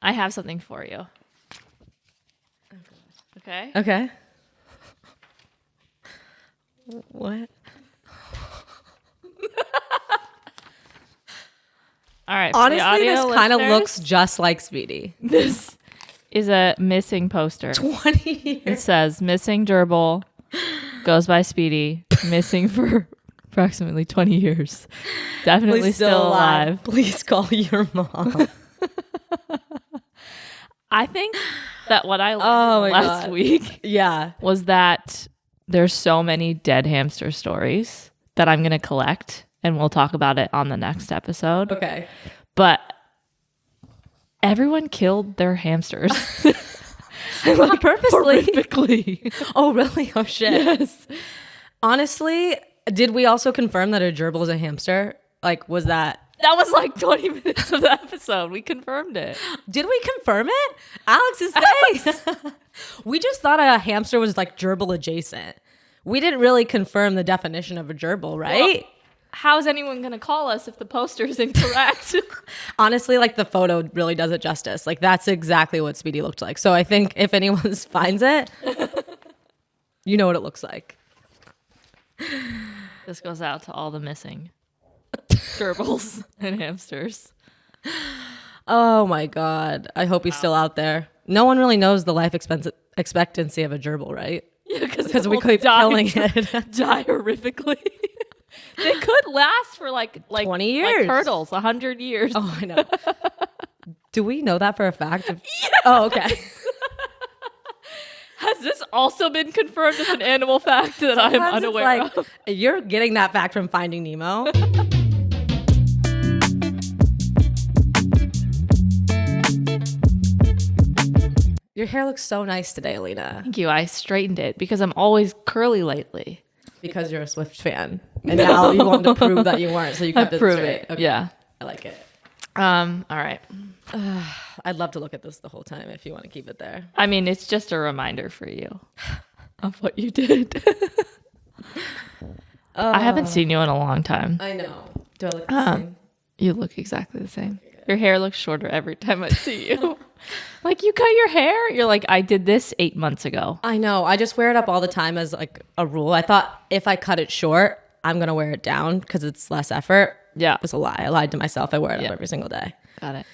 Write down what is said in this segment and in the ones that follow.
I have something for you. Okay. Okay. What? All right. Honestly, this kind of looks just like Speedy. This is a missing poster. 20 years. It says missing gerbil, goes by Speedy, missing for approximately 20 years. Definitely still alive. Please call your mom. I think that what I learned last week was that there's so many dead hamster stories that I'm going to collect, and we'll talk about it on the next episode. Okay. But everyone killed their hamsters. Not purposely. Horrifically. Oh, really? Oh, shit. Yes. Honestly, did we also confirm that a gerbil is a hamster? Like, was that... That was like 20 minutes of the episode. We confirmed it. Did we confirm it? Alex is saying. We just thought a hamster was like gerbil adjacent. We didn't really confirm the definition of a gerbil, right? Well, how's anyone going to call us if the poster is incorrect? Honestly, like the photo really does it justice. Like that's exactly what Speedy looked like. So I think if anyone finds it, you know what it looks like. This goes out to all the missing gerbils and hamsters. Oh my God. I hope he's still out there. No one really knows the life expectancy of a gerbil, right? Yeah, because we keep killing it. Die horrifically. They could last for like 20 years. Like turtles, 100 years. Oh, I know. Do we know that for a fact? Yes! Oh, okay. Has this also been confirmed as an animal fact that I am unaware of? You're getting that fact from Finding Nemo. Your hair looks so nice today, Aleena. Thank you. I straightened it because I'm always curly lately. Because you're a Swift fan. And now you want to prove that you weren't, so you kept it straight. Okay. Yeah. I like it. All right. I'd love to look at this the whole time if you want to keep it there. I mean, it's just a reminder for you of what you did. I haven't seen you in a long time. I know. Do I look the same? You look exactly the same. Your hair looks shorter every time I see you. Like, you cut your hair? You're like, I did this 8 months ago. I know. I just wear it up all the time as like a rule. I thought if I cut it short, I'm going to wear it down because it's less effort. Yeah. It was a lie. I lied to myself. I wear it up every single day. Got it.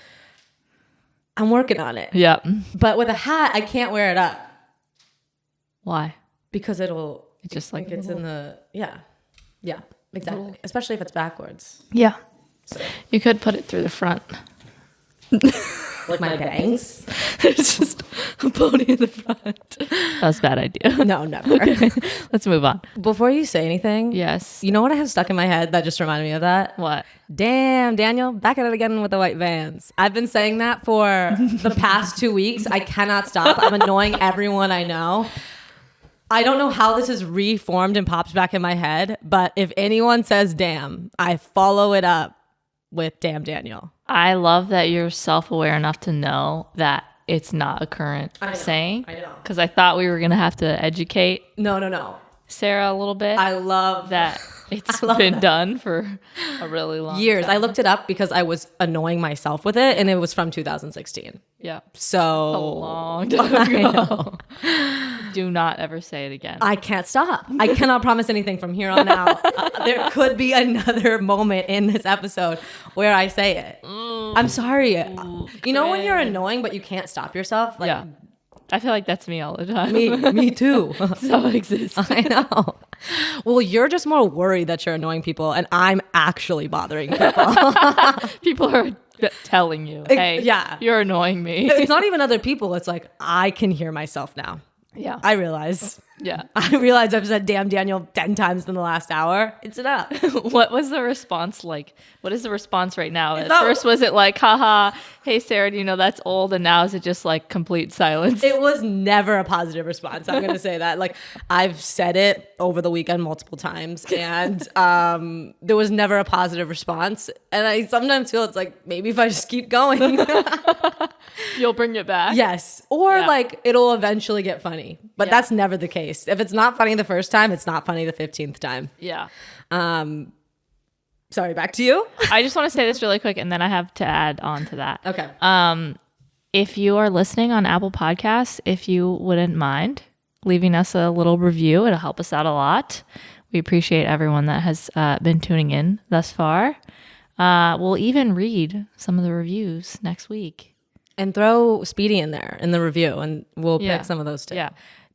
I'm working on it. Yeah. But with a hat, I can't wear it up. Why? Because it'll... It just like... It's in the... Yeah. Yeah. Exactly. Especially if it's backwards. Yeah. So. You could put it through the front. Like my bangs? It's just a pony in the front. That was a bad idea. No, never. Okay. Let's move on. Before you say anything, yes. You know what I have stuck in my head that just reminded me of that? What? Damn, Daniel, back at it again with the white vans. I've been saying that for the past 2 weeks. I cannot stop. I'm annoying everyone I know. I don't know how this is reformed and pops back in my head, but if anyone says damn, I follow it up with damn Daniel. I love that you're self-aware enough to know that it's not a current saying. I know. Because I thought we were going to have to educate No. Sarah a little bit. I love that it's been done for a really long years. time. I looked it up because I was annoying myself with it, and it was from 2016. Yeah. So a long time ago. Do not ever say it again. I can't stop. I cannot promise anything from here on out. There could be another moment in this episode where I say it. I'm sorry. You know when you're annoying, but you can't stop yourself? Like, yeah. I feel like that's me all the time. Me too. So exists. I know. Well, you're just more worried that you're annoying people, and I'm actually bothering people. People are telling you, hey, you're annoying me. It's not even other people. It's like, I can hear myself now. Yeah. I realize. Yeah. I realize I've said damn Daniel 10 times in the last hour. It's enough. What was the response like? What is the response right now? At first, was it like, haha, hey, Sarah, do you know that's old? And now is it just like complete silence? It was never a positive response. I'm going to say that. Like, I've said it over the weekend multiple times, and there was never a positive response. And I sometimes feel it's like, maybe if I just keep going. You'll bring it back? Yes. Or like, it'll eventually get funny. But that's never the case. If it's not funny the first time, it's not funny the 15th time. Yeah. Sorry, back to you. I just want to say this really quick, and then I have to add on to that. Okay. if you are listening on Apple Podcasts, if you wouldn't mind leaving us a little review, it'll help us out a lot. We appreciate everyone that has been tuning in thus far. We'll even read some of the reviews next week. And throw Speedy in there in the review, and we'll pick some of those too. Yeah.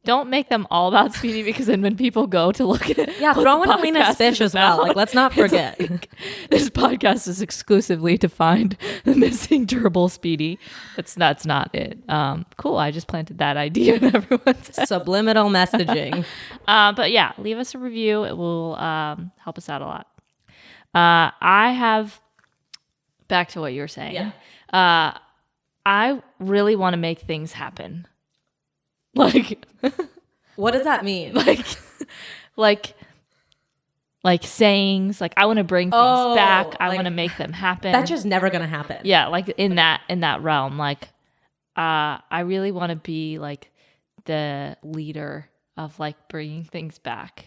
Don't make them all about Speedy, because then when people go to look at it, throw in Aleena's fish as well. Like, let's not forget. Like, this podcast is exclusively to find the missing gerbil Speedy. That's not it. Cool. I just planted that idea in everyone's head. Subliminal messaging. But yeah, leave us a review. It will help us out a lot. I have, back to what you were saying. Yeah. I really want to make things happen. Like, what does that mean? Like sayings. Like, I want to bring things back. I want to make them happen. That's just never gonna happen. Yeah, like in that realm. Like, I really want to be like the leader of like bringing things back.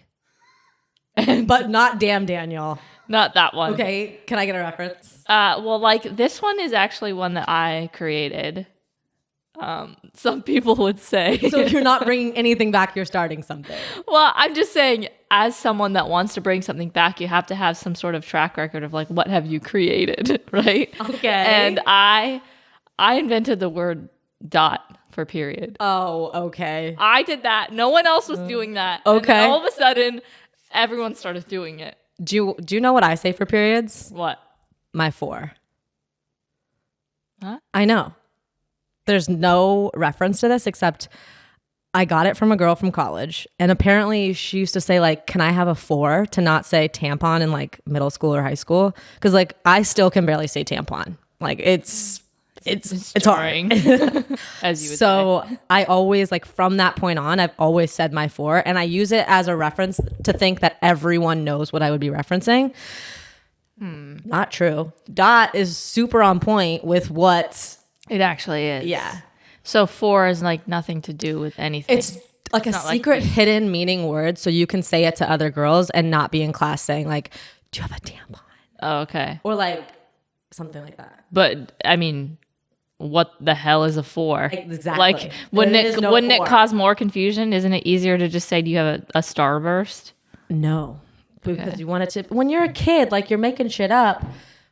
But not Damn Daniel. Not that one. Okay, can I get a reference? Well, like this one is actually one that I created. Some people would say. So if you're not bringing anything back, you're starting something. Well, I'm just saying, as someone that wants to bring something back, you have to have some sort of track record of like, what have you created, right? Okay. And I invented the word dot for period. Oh, okay. I did that. No one else was doing that. Okay. And all of a sudden, everyone started doing it. Do you know what I say for periods? What? My 4. Huh? I know. There's no reference to this except I got it from a girl from college. And apparently she used to say, like, can I have a 4 to not say tampon in like middle school or high school? Because like I still can barely say tampon. Like it's jarring, as you would say. I always, like, from that point on, I've always said my 4, and I use it as a reference to think that everyone knows what I would be referencing. Not true. Dot is super on point with what it actually is. Yeah. So 4 is like nothing to do with anything. It's like a secret hidden meaning word, so you can say it to other girls and not be in class saying like, do you have a tampon? Oh, okay. Or like something like that. But I mean, what the hell is a 4? Exactly. Like, wouldn't it cause more confusion? Isn't it easier to just say, do you have a starburst? No. Because you want it to, when you're a kid, like, you're making shit up.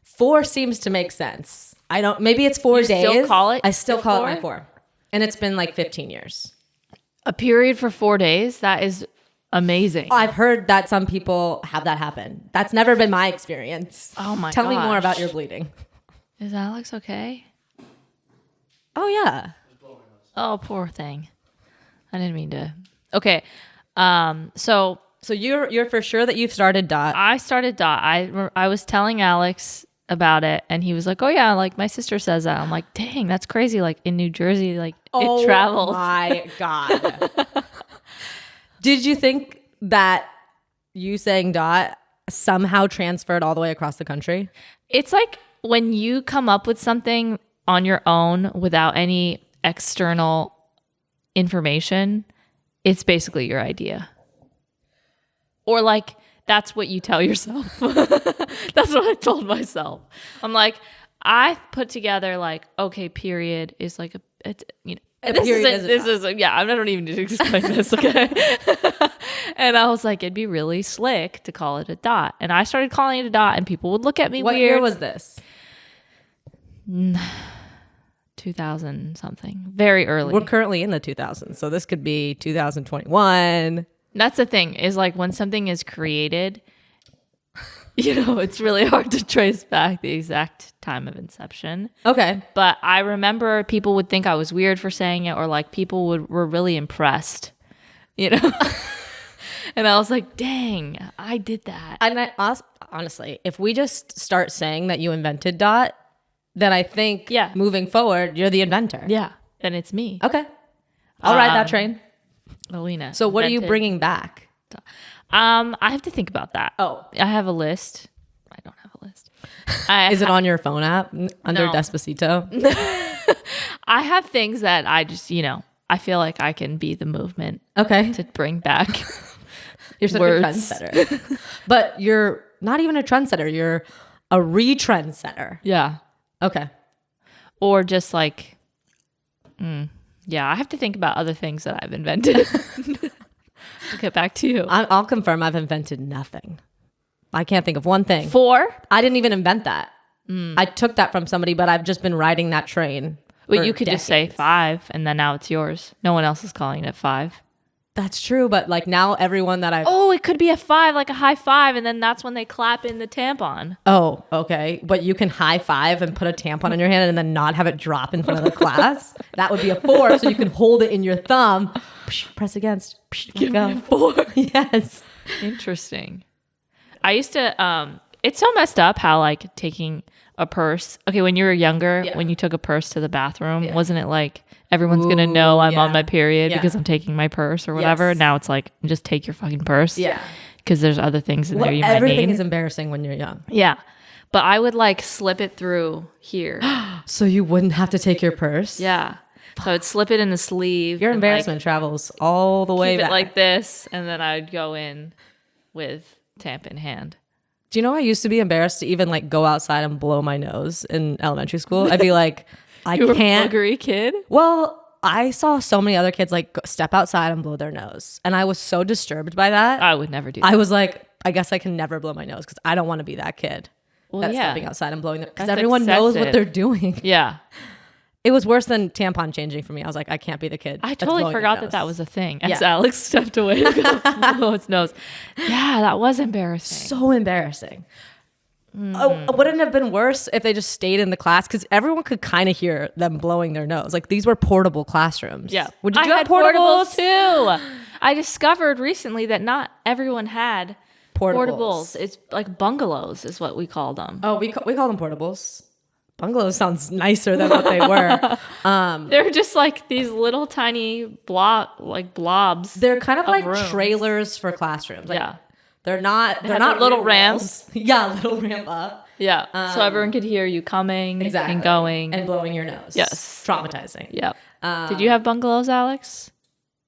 4 seems to make sense. Maybe it's 4 days. Still call it? I still call it my 4. And it's been like 15 years. A period for 4 days? That is amazing. I've heard that some people have that happen. That's never been my experience. Oh my god. Tell me more about your bleeding. Is Alex okay? Oh yeah. Oh, poor thing. I didn't mean to. Okay. So you're for sure that you've started dot. I started dot. I was telling Alex about it, and he was like, "Oh yeah, like my sister says that." I'm like, "Dang, that's crazy!" Like in New Jersey, like it traveled. Oh my god! Did you think that you saying dot somehow transferred all the way across the country? It's like when you come up with something on your own without any external information, it's basically your idea. Or like, that's what you tell yourself. That's what I told myself. I'm like, I put together like, okay, period is like I don't even need to explain this, okay? And I was like, it'd be really slick to call it a dot. And I started calling it a dot, and people would look at me weird. What year was this? 2000 something. Very early. We're currently in the 2000s, so this could be 2021. That's the thing, is like when something is created, it's really hard to trace back the exact time of inception. Okay. But I remember people would think I was weird for saying it, or like people were really impressed, And I was like, dang, I did that. And honestly, if we just start saying that you invented dot, then I think moving forward, you're the inventor. Yeah. Then it's me. Okay. I'll ride that train. Aleena. So what are you bringing back? I have to think about that. Oh. I have a list. I don't have a list. Is it on your phone app under Despacito? I have things that I just, I feel like I can be the movement. Okay. To bring back. You're such a trendsetter. But you're not even a trendsetter. You're a re-trendsetter. Yeah. Okay. Or just like Yeah, I have to think about other things that I've invented. I'll get back to you. I'll confirm I've invented nothing. I can't think of one thing. 4? I didn't even invent that. I took that from somebody, but I've just been riding that train. Well, you could just say 5, and then now it's yours. No one else is calling it 5. That's true, but like now everyone that it could be a 5, like a high 5, and then that's when they clap in the tampon. Oh, okay. But you can high 5 and put a tampon in your hand and then not have it drop in front of the class. That would be a 4, so you can hold it in your thumb, press against, Give me a 4. Yes. Interesting. I used to, it's so messed up how like taking a purse. Okay, when you were younger, when you took a purse to the bathroom, wasn't it like everyone's going to know I'm on my period because I'm taking my purse or whatever? Now it's like, just take your fucking purse. Yeah. Because there's other things in there you might need. Everything is embarrassing when you're young. Yeah. But I would like slip it through here. So you wouldn't have to take your purse? Yeah. So I'd slip it in the sleeve. Your embarrassment travels all the way back. Keep it like this, and then I'd go in with tamp in hand. Do you know I used to be embarrassed to even like go outside and blow my nose in elementary school? I'd be like, I you can't. Were a buggery kid? Well, I saw so many other kids like step outside and blow their nose. And I was so disturbed by that. I would never do that. I was like, I guess I can never blow my nose because I don't want to be that kid that's stepping outside and blowing their, because everyone knows what they're doing. Yeah. It was worse than tampon changing for me. I was like, I can't be the kid. I totally forgot that was a thing. As Alex stepped away to go blow its nose. Yeah, that was embarrassing. So embarrassing. Wouldn't it have been worse if they just stayed in the class? Because everyone could kind of hear them blowing their nose. Like these were portable classrooms. Yeah. Would you have portables too? I discovered recently that not everyone had portables. It's like bungalows is what we called them. Oh, we call them portables. Bungalows sounds nicer than what they were. They're just like these little tiny blobs. They're kind of like rooms. Trailers for classrooms. Like, yeah. They're not little ramps. Yeah, little ramp up. Yeah. So everyone could hear you coming and going. And blowing your nose. Yes. Traumatizing. Yep. Did you have bungalows, Alex?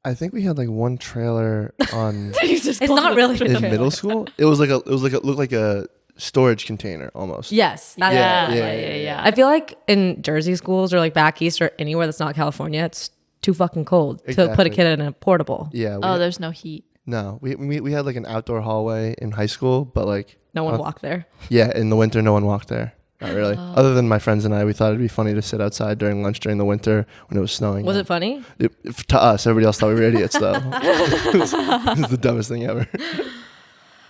I think we had like one trailer on It's not really in middle school. It looked like a storage container almost. Yes. Yeah. I feel like in Jersey schools or like back east or anywhere that's not California, it's too fucking cold to put a kid in a portable. Yeah. There's no heat. No, we had like an outdoor hallway in high school, but like no one walked there. Yeah, in the winter, no one walked there. Not really. Other than my friends and I, we thought it'd be funny to sit outside during lunch during the winter when it was snowing. Was it funny? To us, everybody else thought we were idiots though. It was the dumbest thing ever.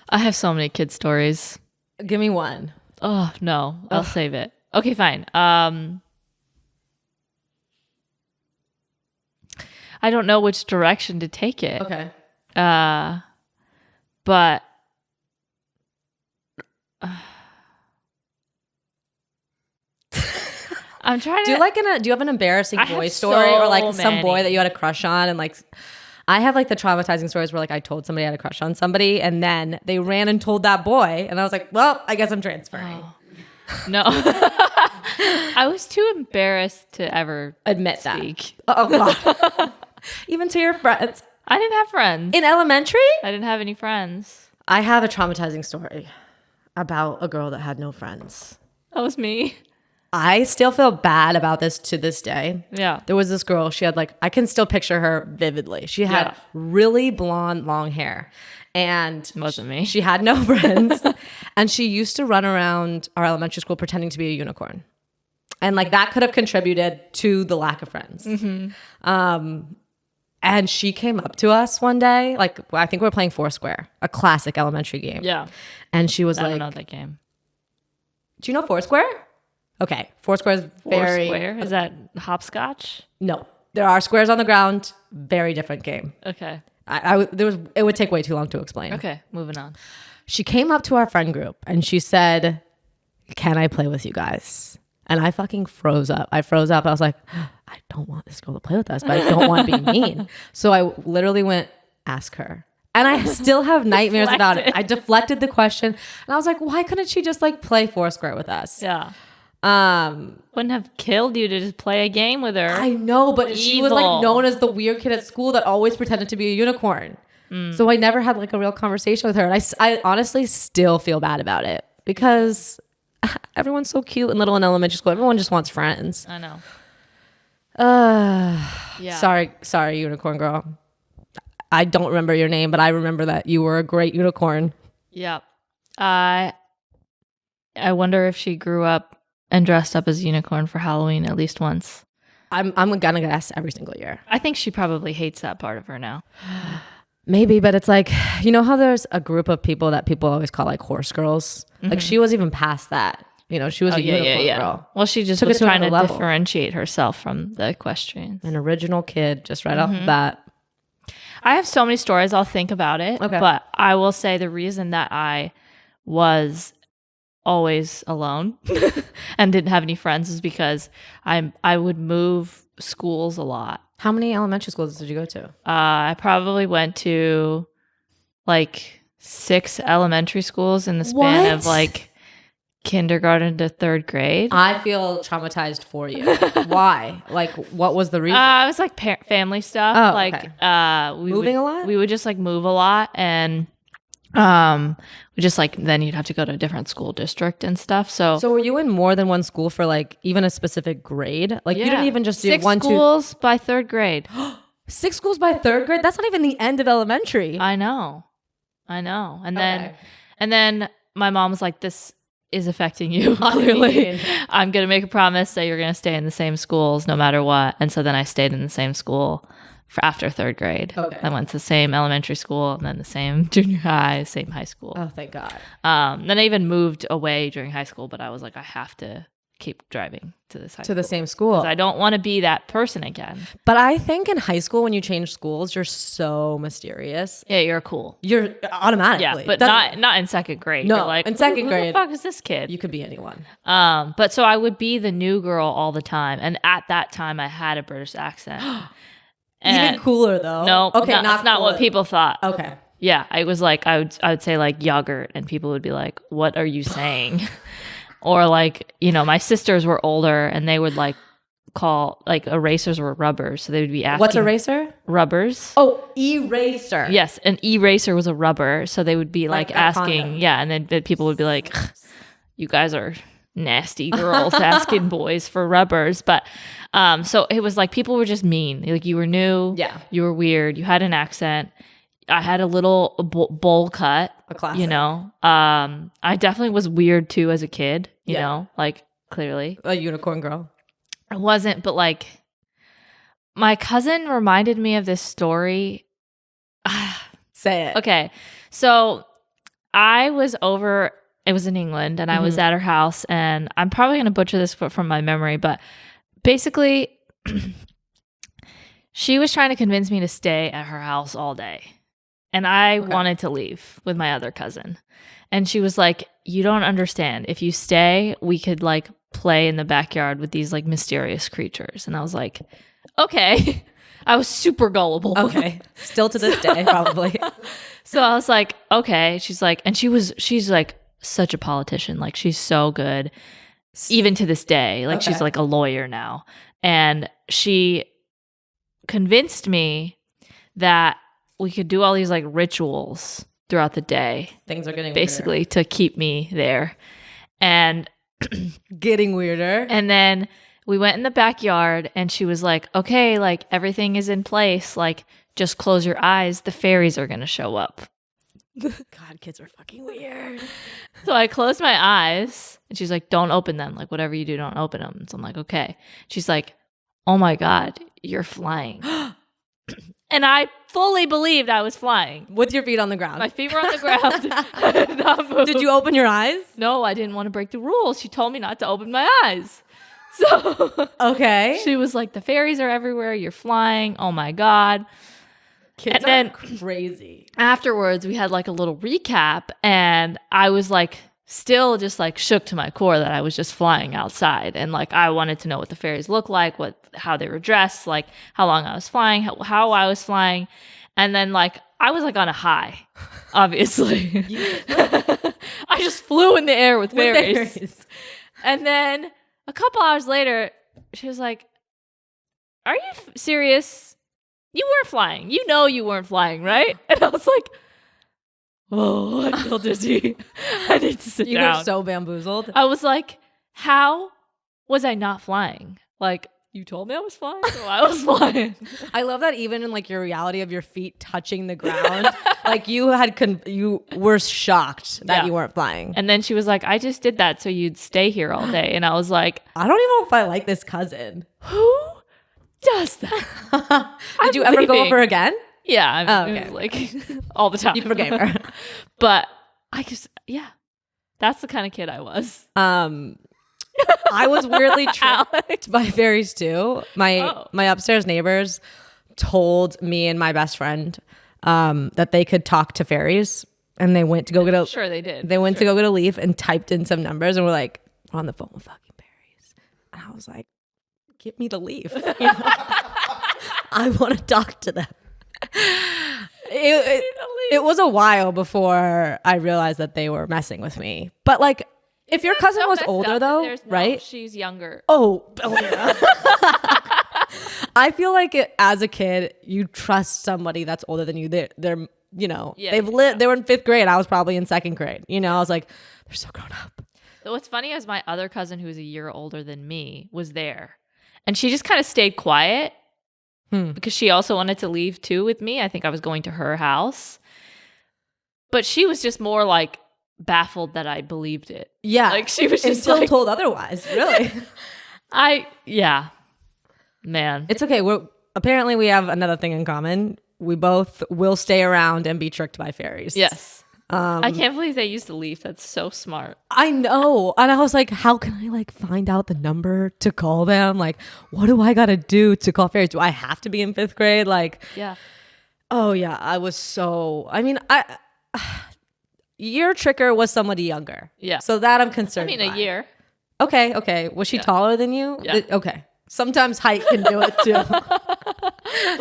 I have so many kid stories. Give me one. Oh no, I'll save it. Okay, fine. I don't know which direction to take it. Okay. But I'm trying to. Do you have an embarrassing boy story or like some boy that you had a crush on? And like, I have like the traumatizing stories where like I told somebody I had a crush on somebody and then they ran and told that boy and I was like, well, I guess I'm transferring. No. I was too embarrassed to ever admit speak. That. Oh God. Even to your friends. I didn't have friends. In elementary? I didn't have any friends. I have a traumatizing story about a girl that had no friends. That was me. I still feel bad about this to this day. Yeah. There was this girl, she had like, I can still picture her vividly. She had really blonde, long hair. And it wasn't me. She had no friends. And she used to run around our elementary school pretending to be a unicorn. And like that could have contributed to the lack of friends. Mm-hmm. And she came up to us one day, like I think we were playing Foursquare, a classic elementary game. Yeah. And she was I don't know that game. Do you know Foursquare? Okay. Foursquare is very... Foursquare? Is that hopscotch? No. There are squares on the ground. Very different game. Okay. It would take way too long to explain. Okay. Moving on. She came up to our friend group and she said, can I play with you guys? And I fucking froze up. I was like, I don't want this girl to play with us, but I don't want to be mean. So I literally went, ask her. And I still have nightmares about it. I deflected the question. And I was like, why couldn't she just like play Foursquare with us? Yeah. Wouldn't have killed you to just play a game with her. I know, but she was like known as the weird kid at school that always pretended to be a unicorn. So I never had like a real conversation with her. And I honestly still feel bad about it because everyone's so cute and little in elementary school. Everyone just wants friends. I know. Sorry, unicorn girl. I don't remember your name, but I remember that you were a great unicorn. Yep. I wonder if she grew up and dressed up as a unicorn for Halloween at least once. I'm gonna guess every single year. I think she probably hates that part of her now. Maybe, but it's like, you know how there's a group of people that people always call like horse girls? Mm-hmm. Like she was even past that. You know, she was a unicorn girl. Well, she just was trying to differentiate herself from the equestrians. An original kid, just right off the bat. I have so many stories. I'll think about it. Okay. But I will say the reason that I was always alone and didn't have any friends is because I would move schools a lot. How many elementary schools did you go to? I probably went to like 6 elementary schools in the span of like kindergarten to 3rd grade. I feel traumatized for you. Why? Like, what was the reason? It was like family stuff. Oh, like okay. Moving a lot? We would just like move a lot, and we just like then you'd have to go to a different school district and stuff. So were you in more than one school for like even a specific grade? Like you didn't even just do 6 schools by 3rd grade. 6 schools by 3rd grade? That's not even the end of elementary. I know. And then my mom was like, this is affecting you clearly. I'm gonna make a promise that you're gonna stay in the same schools no matter what. And so then I stayed in the same school for after 3rd grade. Okay. I went to the same elementary school and then the same junior high, same high school. Oh, thank God. Then I even moved away during high school, but I was like, I have to keep driving to this high school. The same school. I don't want to be that person again. But I think in high school, when you change schools, you're so mysterious. Yeah, you're cool. You're automatically. Yeah, but not in 2nd grade. No, you're like, in 2nd grade. Who the fuck is this kid? You could be anyone. But so I would be the new girl all the time. And at that time, I had a British accent. Even cooler though. No, okay, that's not what people thought. Okay. Yeah, I was like, I would say like yogurt, and people would be like, "What are you saying?" Or like, you know, my sisters were older, and they would like call like erasers were rubbers, so they would be asking, "What's eraser?" Rubbers. Oh, eraser. Yes, an eraser was a rubber, so they would be like asking, condom. Yeah, and then people would be like, "You guys are nasty girls asking boys for rubbers." But so it was like people were just mean. Like you were new, you were weird, you had an accent. I had a little bowl cut, a classic. You know. I definitely was weird too as a kid, you know, like clearly a unicorn girl. I wasn't, but like my cousin reminded me of this story. Say it. Okay, so I was over. It was in England, and I was at her house, and I'm probably going to butcher this from my memory, but basically, she was trying to convince me to stay at her house all day, and I wanted to leave with my other cousin, and she was like, "You don't understand. If you stay, we could like play in the backyard with these like mysterious creatures," and I was like, "Okay." I was super gullible. Okay, still to this day, probably. So I was like, "Okay." She's like, and she's like such a politician. Like she's so good even to this day. Like she's like a lawyer now. And she convinced me that we could do all these like rituals throughout the day. Things are getting basically weirder. To keep me there. And getting weirder. And then we went in the backyard and she was like, "Okay, like everything is in place. Like just close your eyes. The fairies are going to show up." God, kids are fucking weird. So I closed my eyes and she's like, "Don't open them. Like whatever you do, don't open them." So I'm like, "Okay." She's like, "Oh my God, you're flying." And I fully believed I was flying. With your feet on the ground. My feet were on the ground. Not move. Did you open your eyes? No, I didn't want to break the rules. She told me not to open my eyes. So okay. She was like, "The fairies are everywhere. You're flying. Oh my God." Kids are crazy. Afterwards, we had like a little recap, and I was like still just like shook to my core that I was just flying outside, and like I wanted to know what the fairies looked like, how they were dressed, like how long I was flying, how I was flying, and then like I was like on a high, obviously. I just flew in the air with fairies. And then a couple hours later, she was like, "Are you serious? You were flying. You know you weren't flying, right?" And I was like, "Oh, I feel dizzy. I need to sit down." You were so bamboozled. I was like, how was I not flying? Like, you told me I was flying, so I was flying. I love that even in like your reality of your feet touching the ground, like you were shocked that you weren't flying. And then she was like, I just did that so you'd stay here all day. And I was like, I don't even know if I like this cousin. Who does that? Did you ever go over again? Yeah. It was like all the time. You forgave her. But I just, that's the kind of kid I was. I was weirdly tricked by fairies too. My upstairs neighbors told me and my best friend that they could talk to fairies, and they went to go get a. Sure, they did. They went to go get a leaf and typed in some numbers, and were like, "We're on the phone with fucking fairies," and I was like, "Give me the leaf." You know? I want to talk to them. It was a while before I realized that they were messing with me, but like. If your cousin was older, though, right? She's younger. Oh yeah. I feel like as a kid, you trust somebody that's older than you. They're they've lived. They were in 5th grade. I was probably in 2nd grade. You know, I was like, they're so grown up. What's funny is my other cousin, who's a year older than me, was there, and she just kind of stayed quiet because she also wanted to leave too with me. I think I was going to her house, but she was just more like baffled that I believed it. Yeah. Like she was just still told otherwise. Really? Man. It's okay. Apparently we have another thing in common. We both will stay around and be tricked by fairies. Yes. I can't believe they used the leaf. That's so smart. I know. And I was like, how can I like find out the number to call them? Like, what do I got to do to call fairies? Do I have to be in 5th grade? Like, yeah. Oh yeah. I was your tricker was somebody younger. Yeah. So that I'm concerned by. A year. Okay. Was she taller than you? Yeah. Okay. Sometimes height can do it too.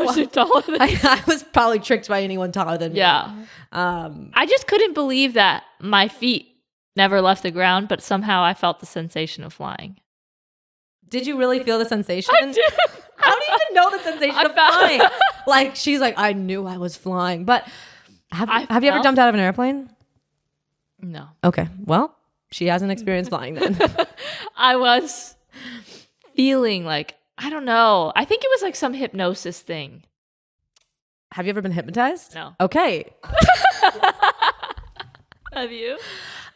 Was she taller than you? I was probably tricked by anyone taller than me. Yeah. I just couldn't believe that my feet never left the ground, but somehow I felt the sensation of flying. Did you really feel the sensation? I did. How do you even know the sensation of flying? Like, she's like, I knew I was flying. But have you ever jumped out of an airplane? No. Okay. Well, she hasn't experienced flying then. I was feeling like, I don't know. I think it was like some hypnosis thing. Have you ever been hypnotized? No. Okay. Have you?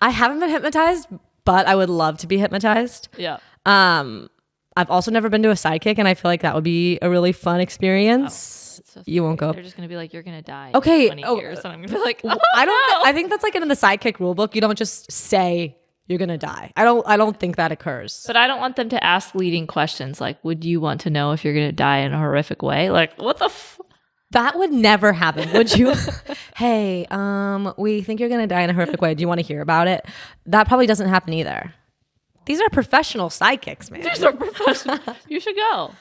I haven't been hypnotized, but I would love to be hypnotized. Yeah. I've also never been to a sidekick, and I feel like that would be a really fun experience. So you won't go. They're just gonna be like, you're gonna die. Okay. In 20 years, and I'm gonna be like, I think that's like in the sidekick rule book. You don't just say you're gonna die. I don't think that occurs. But I don't want them to ask leading questions like, would you want to know if you're gonna die in a horrific way? Like, what the? That would never happen. Would you? Hey, we think you're gonna die in a horrific way. Do you want to hear about it? That probably doesn't happen either. These are professional sidekicks, man. These are professional. You should go.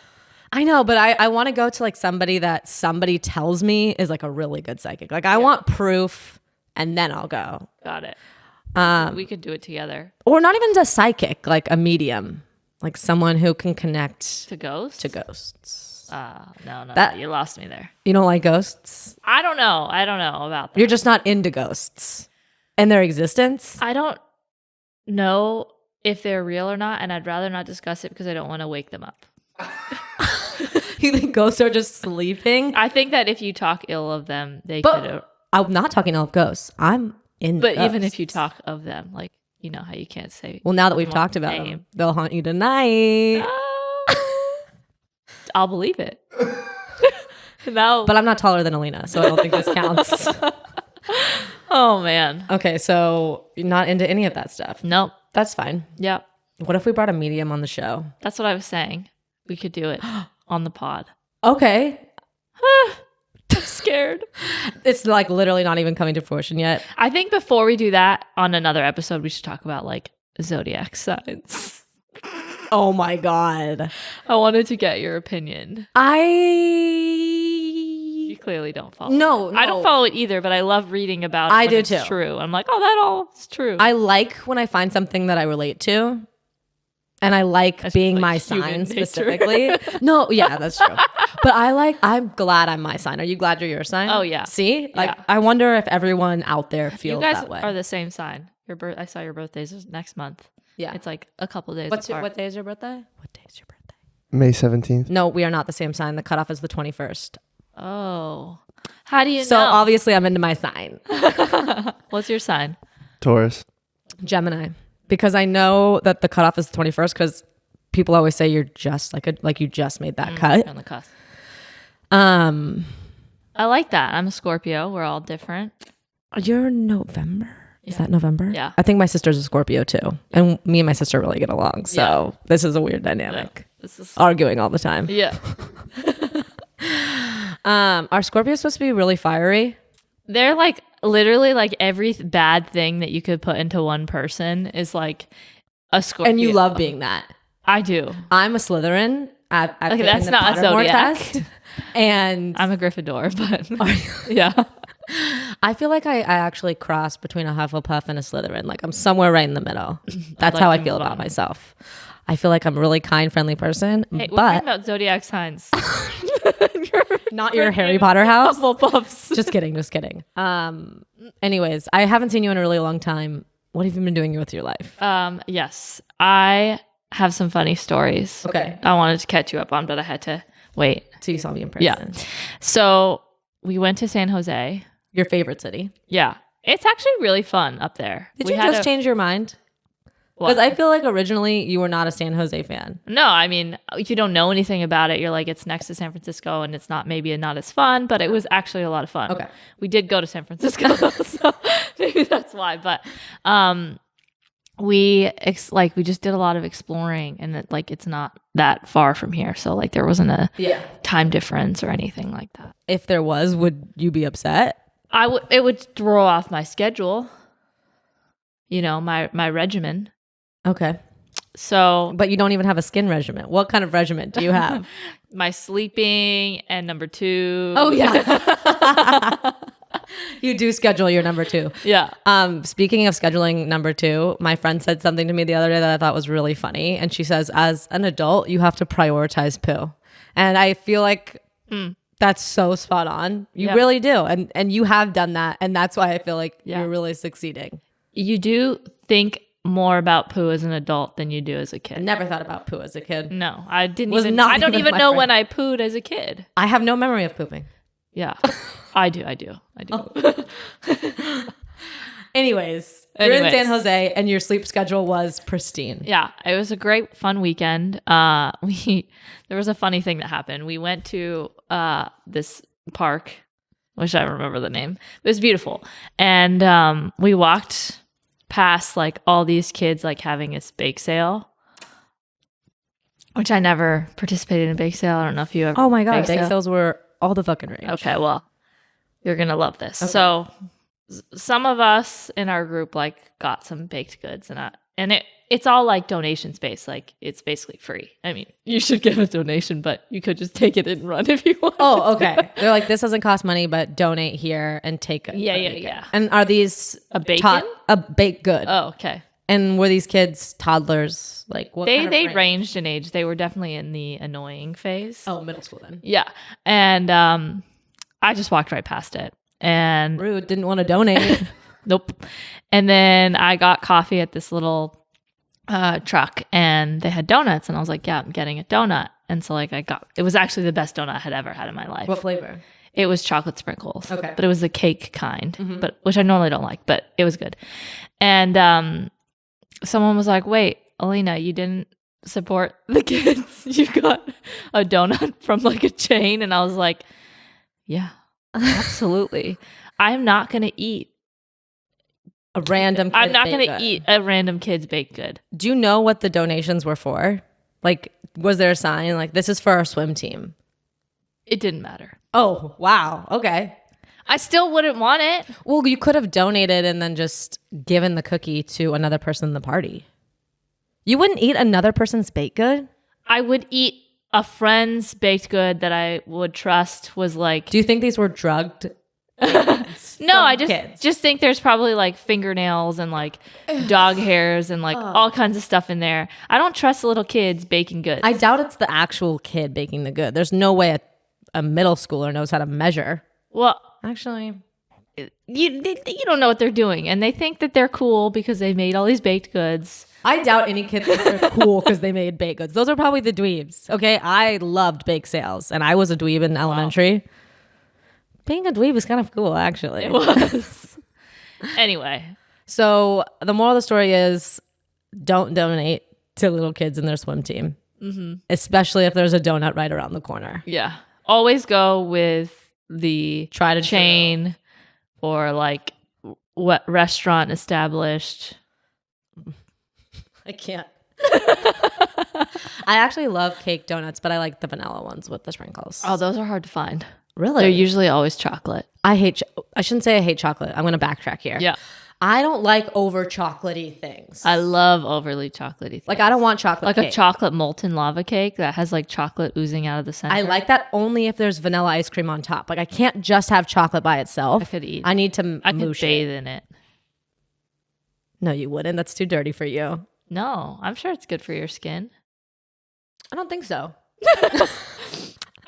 I know, but I want to go to like somebody that somebody tells me is like a really good psychic. Like I want proof, and then I'll go. Got it. We could do it together. Or not even just psychic, like a medium, like someone who can connect to ghosts. No, you lost me there. You don't like ghosts? I don't know about that. You're just not into ghosts and their existence? I don't know if they're real or not, and I'd rather not discuss it because I don't want to wake them up. You think ghosts are just sleeping? I think that if you talk ill of them, could. I'm not talking ill of ghosts. I'm in. But ghosts. Even if you talk of them, like you know how you can't say. Well, now that we've talked about them, they'll haunt you tonight. I'll believe it. No, but I'm not taller than Aleena, so I don't think this counts. Oh man. Okay, so you're not into any of that stuff. Nope. That's fine. Yeah. What if we brought a medium on the show? That's what I was saying. We could do it on the pod. Okay. I'm scared. It's like literally not even coming to fruition yet. I think before we do that, on another episode, we should talk about like zodiac signs. Oh my God. I wanted to get your opinion. You clearly don't follow No. I don't follow it either, but I love reading about it. I do it's too. True. I'm like, oh, that all is true. I like when I find something that I relate to. And I like being my sign specifically. No, yeah, that's true. But I'm glad I'm my sign. Are you glad you're your sign? Oh, yeah. See? Like, I wonder if everyone out there feels that way. You guys are the same sign. I saw your birthdays next month. Yeah. It's like a couple days apart. What day is your birthday? What day is your birthday? May 17th. No, we are not the same sign. The cutoff is the 21st. Oh. How do you know? So obviously I'm into my sign. What's your sign? Taurus. Gemini. Because I know that the cutoff is the 21st because people always say you're just like you just made that cut. On the cusp. I like that. I'm a Scorpio. We're all different. You're November? Is that November? Yeah. I think my sister's a Scorpio too. And me and my sister really get along. So this is a weird dynamic. Yeah. This is arguing all the time. Yeah. Are Scorpios supposed to be really fiery? They're like literally like every bad thing that you could put into one person is like a Scorpio. And you love being that. I do. I'm a Slytherin. Okay, that's not a zodiac. Test, and I'm a Gryffindor, but yeah. I feel like I actually cross between a Hufflepuff and a Slytherin. Like I'm somewhere right in the middle. That's how I feel about myself. I feel like I'm a really kind, friendly person. Hey, but we're talking about zodiac signs. Not your Harry Potter house. Hufflepuffs. Just kidding. Anyways, I haven't seen you in a really long time. What have you been doing with your life? Yes, I have some funny stories. Okay. I wanted to catch you up on, but I had to wait. So you saw me in person. Yeah. So we went to San Jose. Your favorite city. Yeah. It's actually really fun up there. Did you just change your mind? Because I feel like originally you were not a San Jose fan. No, I mean, if you don't know anything about it, you're like, it's next to San Francisco and it's not as fun, but it was actually a lot of fun. Okay. We did go to San Francisco, so maybe that's why. But we just did a lot of exploring and it's not that far from here. So like there wasn't a time difference or anything like that. If there was, would you be upset? It would throw off my schedule, my regimen. Okay. So, but you don't even have a skin regimen. What kind of regimen do you have? My sleeping and number 2. Oh yeah. You do schedule your number 2. Yeah. Speaking of scheduling number 2, my friend said something to me the other day that I thought was really funny. And she says, as an adult, you have to prioritize poo. And I feel like that's so spot on. You really do. And you have done that. And that's why I feel like you're really succeeding. You do think more about poo as an adult than you do as a kid. I never thought about poo as a kid. No, I don't even know when I pooed as a kid. I have no memory of pooping. Yeah, I do. Oh. Anyways, you're in San Jose and your sleep schedule was pristine. Yeah, it was a great, fun weekend. There was a funny thing that happened. We went to this park. Wish I remember the name. It was beautiful. And we walked past like all these kids like having a bake sale, which I never participated in a bake sale. I don't know if you ever. Oh my God. Bake sales were all the fucking rage. Okay, well, you're going to love this. Okay. So some of us in our group like got some baked goods and it's all like donation based. Like it's basically free. I mean, you should give a donation, but you could just take it and run if you want. Oh, okay. They're like, this doesn't cost money, but donate here and take it. Yeah. And are these a bacon? A baked good? Oh, okay. And were these kids toddlers? Like what? They ranged in age. They were definitely in the annoying phase. Oh, middle school then. Yeah. And I just walked right past it. And rude, didn't want to donate. Nope. And then I got coffee at this little truck and they had donuts and I was like, yeah, I'm getting a donut. And so like it was actually the best donut I had ever had in my life. What flavor? It was chocolate sprinkles. Okay. But it was the cake kind, but which I normally don't like, but it was good. And someone was like, wait, Aleena, you didn't support the kids. You got a donut from like a chain. And I was like, yeah, absolutely. I'm not going to eat a random kid's I'm not going to eat a random kid's baked good. Do you know what the donations were for? Like, was there a sign like, this is for our swim team? It didn't matter. Oh, wow. Okay. I still wouldn't want it. Well, you could have donated and then just given the cookie to another person in the party. You wouldn't eat another person's baked good? I would eat a friend's baked good that I would trust was like... Do you think these were drugged? No, I just think there's probably like fingernails and like dog hairs and like all kinds of stuff in there. I don't trust little kids baking goods. I doubt it's the actual kid baking the good. There's no way a middle schooler knows how to measure. Well, actually, you don't know what they're doing, and they think that they're cool because they made all these baked goods. I doubt any kid thinks they're cool because they made baked goods. Those are probably the dweebs. Okay, I loved bake sales, and I was a dweeb in elementary. Being a dweeb is kind of cool, actually. It was. Anyway, so the moral of the story is, don't donate to little kids in their swim team, especially if there's a donut right around the corner. Yeah, always go with the try to chain or like what restaurant established. I can't. I actually love cake donuts, but I like the vanilla ones with the sprinkles. Oh, those are hard to find. Really? They're usually always chocolate. I shouldn't say I hate chocolate. I'm going to backtrack here. Yeah. I don't like over chocolatey things. I love overly chocolatey things. Like, I don't want chocolate like cake. a chocolate molten lava cake that has like chocolate oozing out of the center. I like that only if there's vanilla ice cream on top. Like, I can't just have chocolate by itself. I could eat. I need to I could bathe in it. No, you wouldn't. That's too dirty for you. No, I'm sure it's good for your skin. I don't think so. I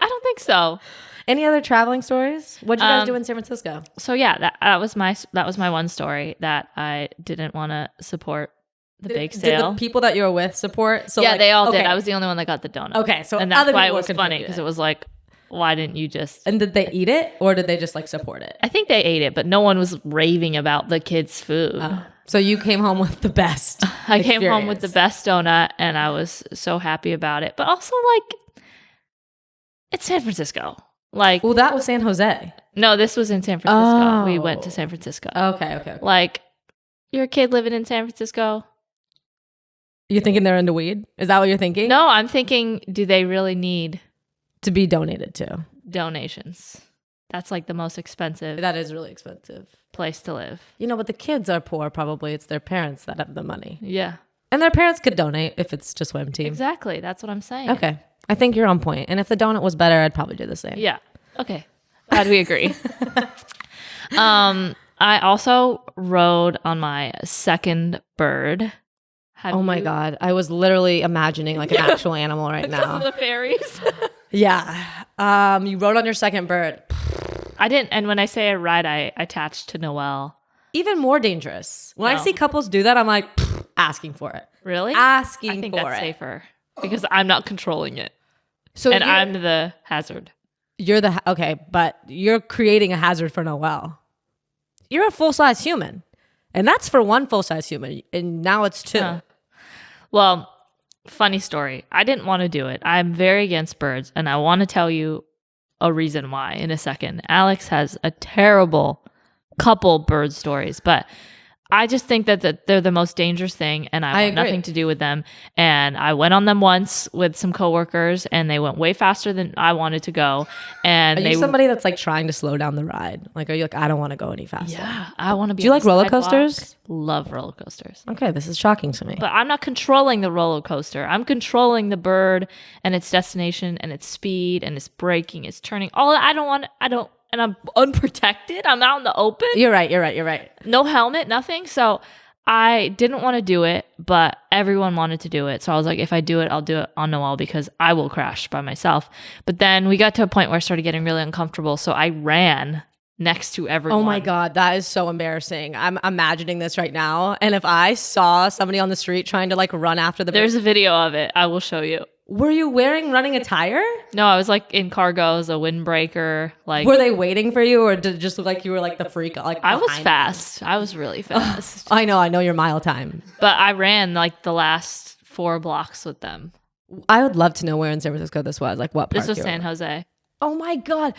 don't think so. Any other traveling stories? What'd you guys do in San Francisco? So yeah, that was my one story that I didn't want to support the bake sale. Did the people that you were with support? So yeah, they all did. I was the only one that got the donut. Okay, so and that's other why it people was funny because it was like, why didn't you just? And did they eat it or did they just like support it? I think they ate it, but no one was raving about the kids' food. So you came home with the best. I came home with the best donut, and I was so happy about it. But also, like, it's San Francisco. Like, well, that was San Jose. No, this was in San Francisco. We went to San Francisco. Okay. Like, you're a kid living in San Francisco. You're thinking they're into weed? Is that what you're thinking? No, I'm thinking, do they really need to be donated to? Donations. That's like the most expensive. That is really expensive place to live. You know, but the kids are poor. Probably it's their parents that have the money. Yeah. And their parents could donate if it's to swim team. Exactly. That's what I'm saying. Okay. I think you're on point. And if the donut was better, I'd probably do the same. Yeah. Okay. Glad we agree. I also rode on my second bird. Oh my God. I was literally imagining like an actual animal right now. The fairies. Yeah. You rode on your second bird. I didn't. And when I say I ride, I attached to Noelle. Even more dangerous. When I see couples do that, I'm like, asking for it. Really? Asking for it. I think that's safer because I'm not controlling it. So and I'm the hazard. You're okay, but you're creating a hazard for Noelle. You're a full-size human. And that's for one full-size human. And now it's two. Well, funny story. I didn't want to do it. I'm very against birds. And I want to tell you a reason why in a second. Alex has a terrible couple bird stories, but I just think that they're the most dangerous thing, and I want nothing to do with them. And I went on them once with some coworkers, and they went way faster than I wanted to go. And are you somebody that's like trying to slow down the ride? Like, are you like, I don't want to go any faster? Yeah, I want to be. Do you like roller coasters? Love roller coasters. Okay, this is shocking to me. But I'm not controlling the roller coaster. I'm controlling the bird and its destination and its speed and its braking, its turning. And I'm unprotected. I'm out in the open. You're right. No helmet, nothing. So I didn't want to do it, but everyone wanted to do it. So I was like, if I do it, I'll do it on Noelle because I will crash by myself. But then we got to a point where I started getting really uncomfortable. So I ran next to everyone. Oh my God, that is so embarrassing. I'm imagining this right now. And if I saw somebody on the street trying to like run after There's a video of it. I will show you. Were you wearing running attire? No, I was like in cargos, a windbreaker. Like, were they waiting for you, or did it just look like you were like the freak? Like, I was fast. I was really fast. I know your mile time. But I ran like the last 4 blocks with them. I would love to know where in San Francisco this was. Like, what part? This was San Jose. Oh my God.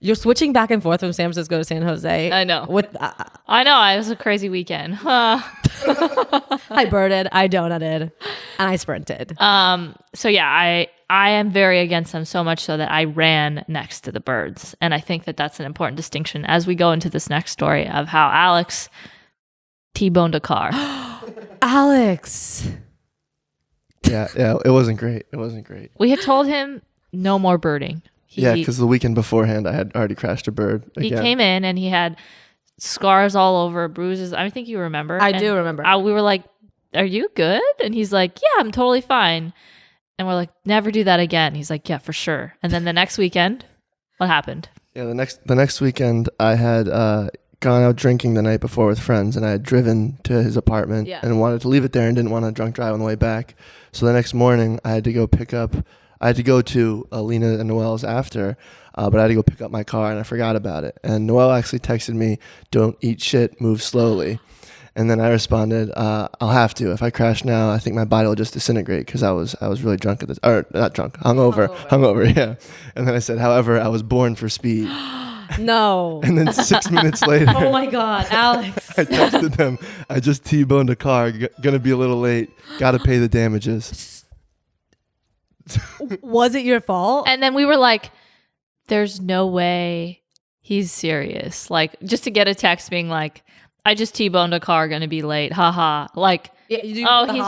You're switching back and forth from San Francisco to San Jose. I know. I know. It was a crazy weekend. I birded, I donuted, and I sprinted. So yeah, I am very against them so much so that I ran next to the birds. And I think that that's an important distinction as we go into this next story of how Alex T-boned a car. Alex. Yeah, it wasn't great. We had told him no more birding. Because the weekend beforehand, I had already crashed a bird again. He came in and he had scars all over, bruises. I think you remember. I do remember. We were like, are you good? And he's like, yeah, I'm totally fine. And we're like, never do that again. He's like, yeah, for sure. And then the next weekend, what happened? Yeah, the next weekend, I had gone out drinking the night before with friends, and I had driven to his apartment and wanted to leave it there and didn't want to drunk drive on the way back. So the next morning I had to go to Aleena and Noel's after, but I had to go pick up my car and I forgot about it. And Noel actually texted me, "Don't eat shit, move slowly." And then I responded, "I'll have to. If I crash now, I think my body will just disintegrate," because I was really drunk at or not drunk, hungover, yeah. And then I said, "However, I was born for speed." No. And then 6 minutes later, oh my God, Alex! I texted them, "I just T-boned a car. Gonna be a little late. Got to pay the damages." Was it your fault? And then we were like, "There's no way he's serious." Like, just to get a text being like, "I just T-boned a car, gonna be late, haha." Like, he's totally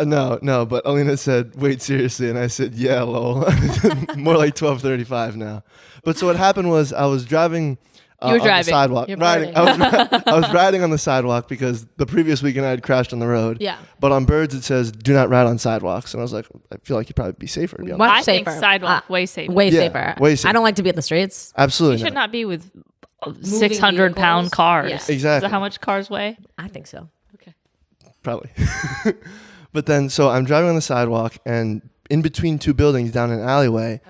no. But Aleena said, "Wait, seriously?" And I said, "Yeah, lol." More like 12:35 now. But so what happened was I was driving. You were driving. On the sidewalk. I was riding on the sidewalk because the previous weekend I had crashed on the road. Yeah. But on Birds it says, "Do not ride on sidewalks," and I was like, I feel like you'd probably be safer to be on. I think sidewalk way safer. Way safer. I don't like to be in the streets. Absolutely. You should not be with 600-pound cars. Yeah. Exactly. Is that how much cars weigh? I think so. Okay. Probably. But then, so I'm driving on the sidewalk, and in between two buildings down an alleyway,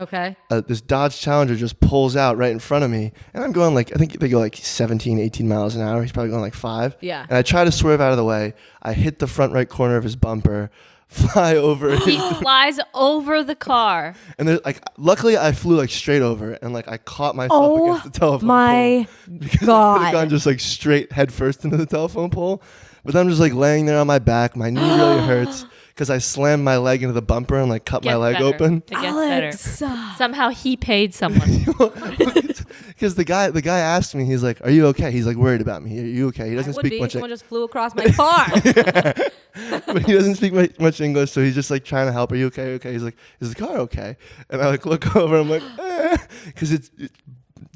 this Dodge Challenger just pulls out right in front of me, and I'm going like, I think they go like 17, 18 miles an hour. He's probably going like 5. Yeah. And I try to swerve out of the way. I hit the front right corner of his bumper, fly over. He flies over the car. And there's like, luckily I flew like straight over it, and like I caught myself against the telephone pole. Because I could have gone just like straight head first into the telephone pole. But then I'm just like laying there on my back. My knee really hurts because I slammed my leg into the bumper and like cut my leg open. It gets better. Somehow he paid someone. Because the guy asked me, he's like, "Are you okay?" He's like worried about me. "Are you okay?" He doesn't speak much. Someone just flew across my car. But he doesn't speak much English, so he's just like trying to help. "Are you okay? Okay." He's like, "Is the car okay?" And I like look over. I'm like, because it's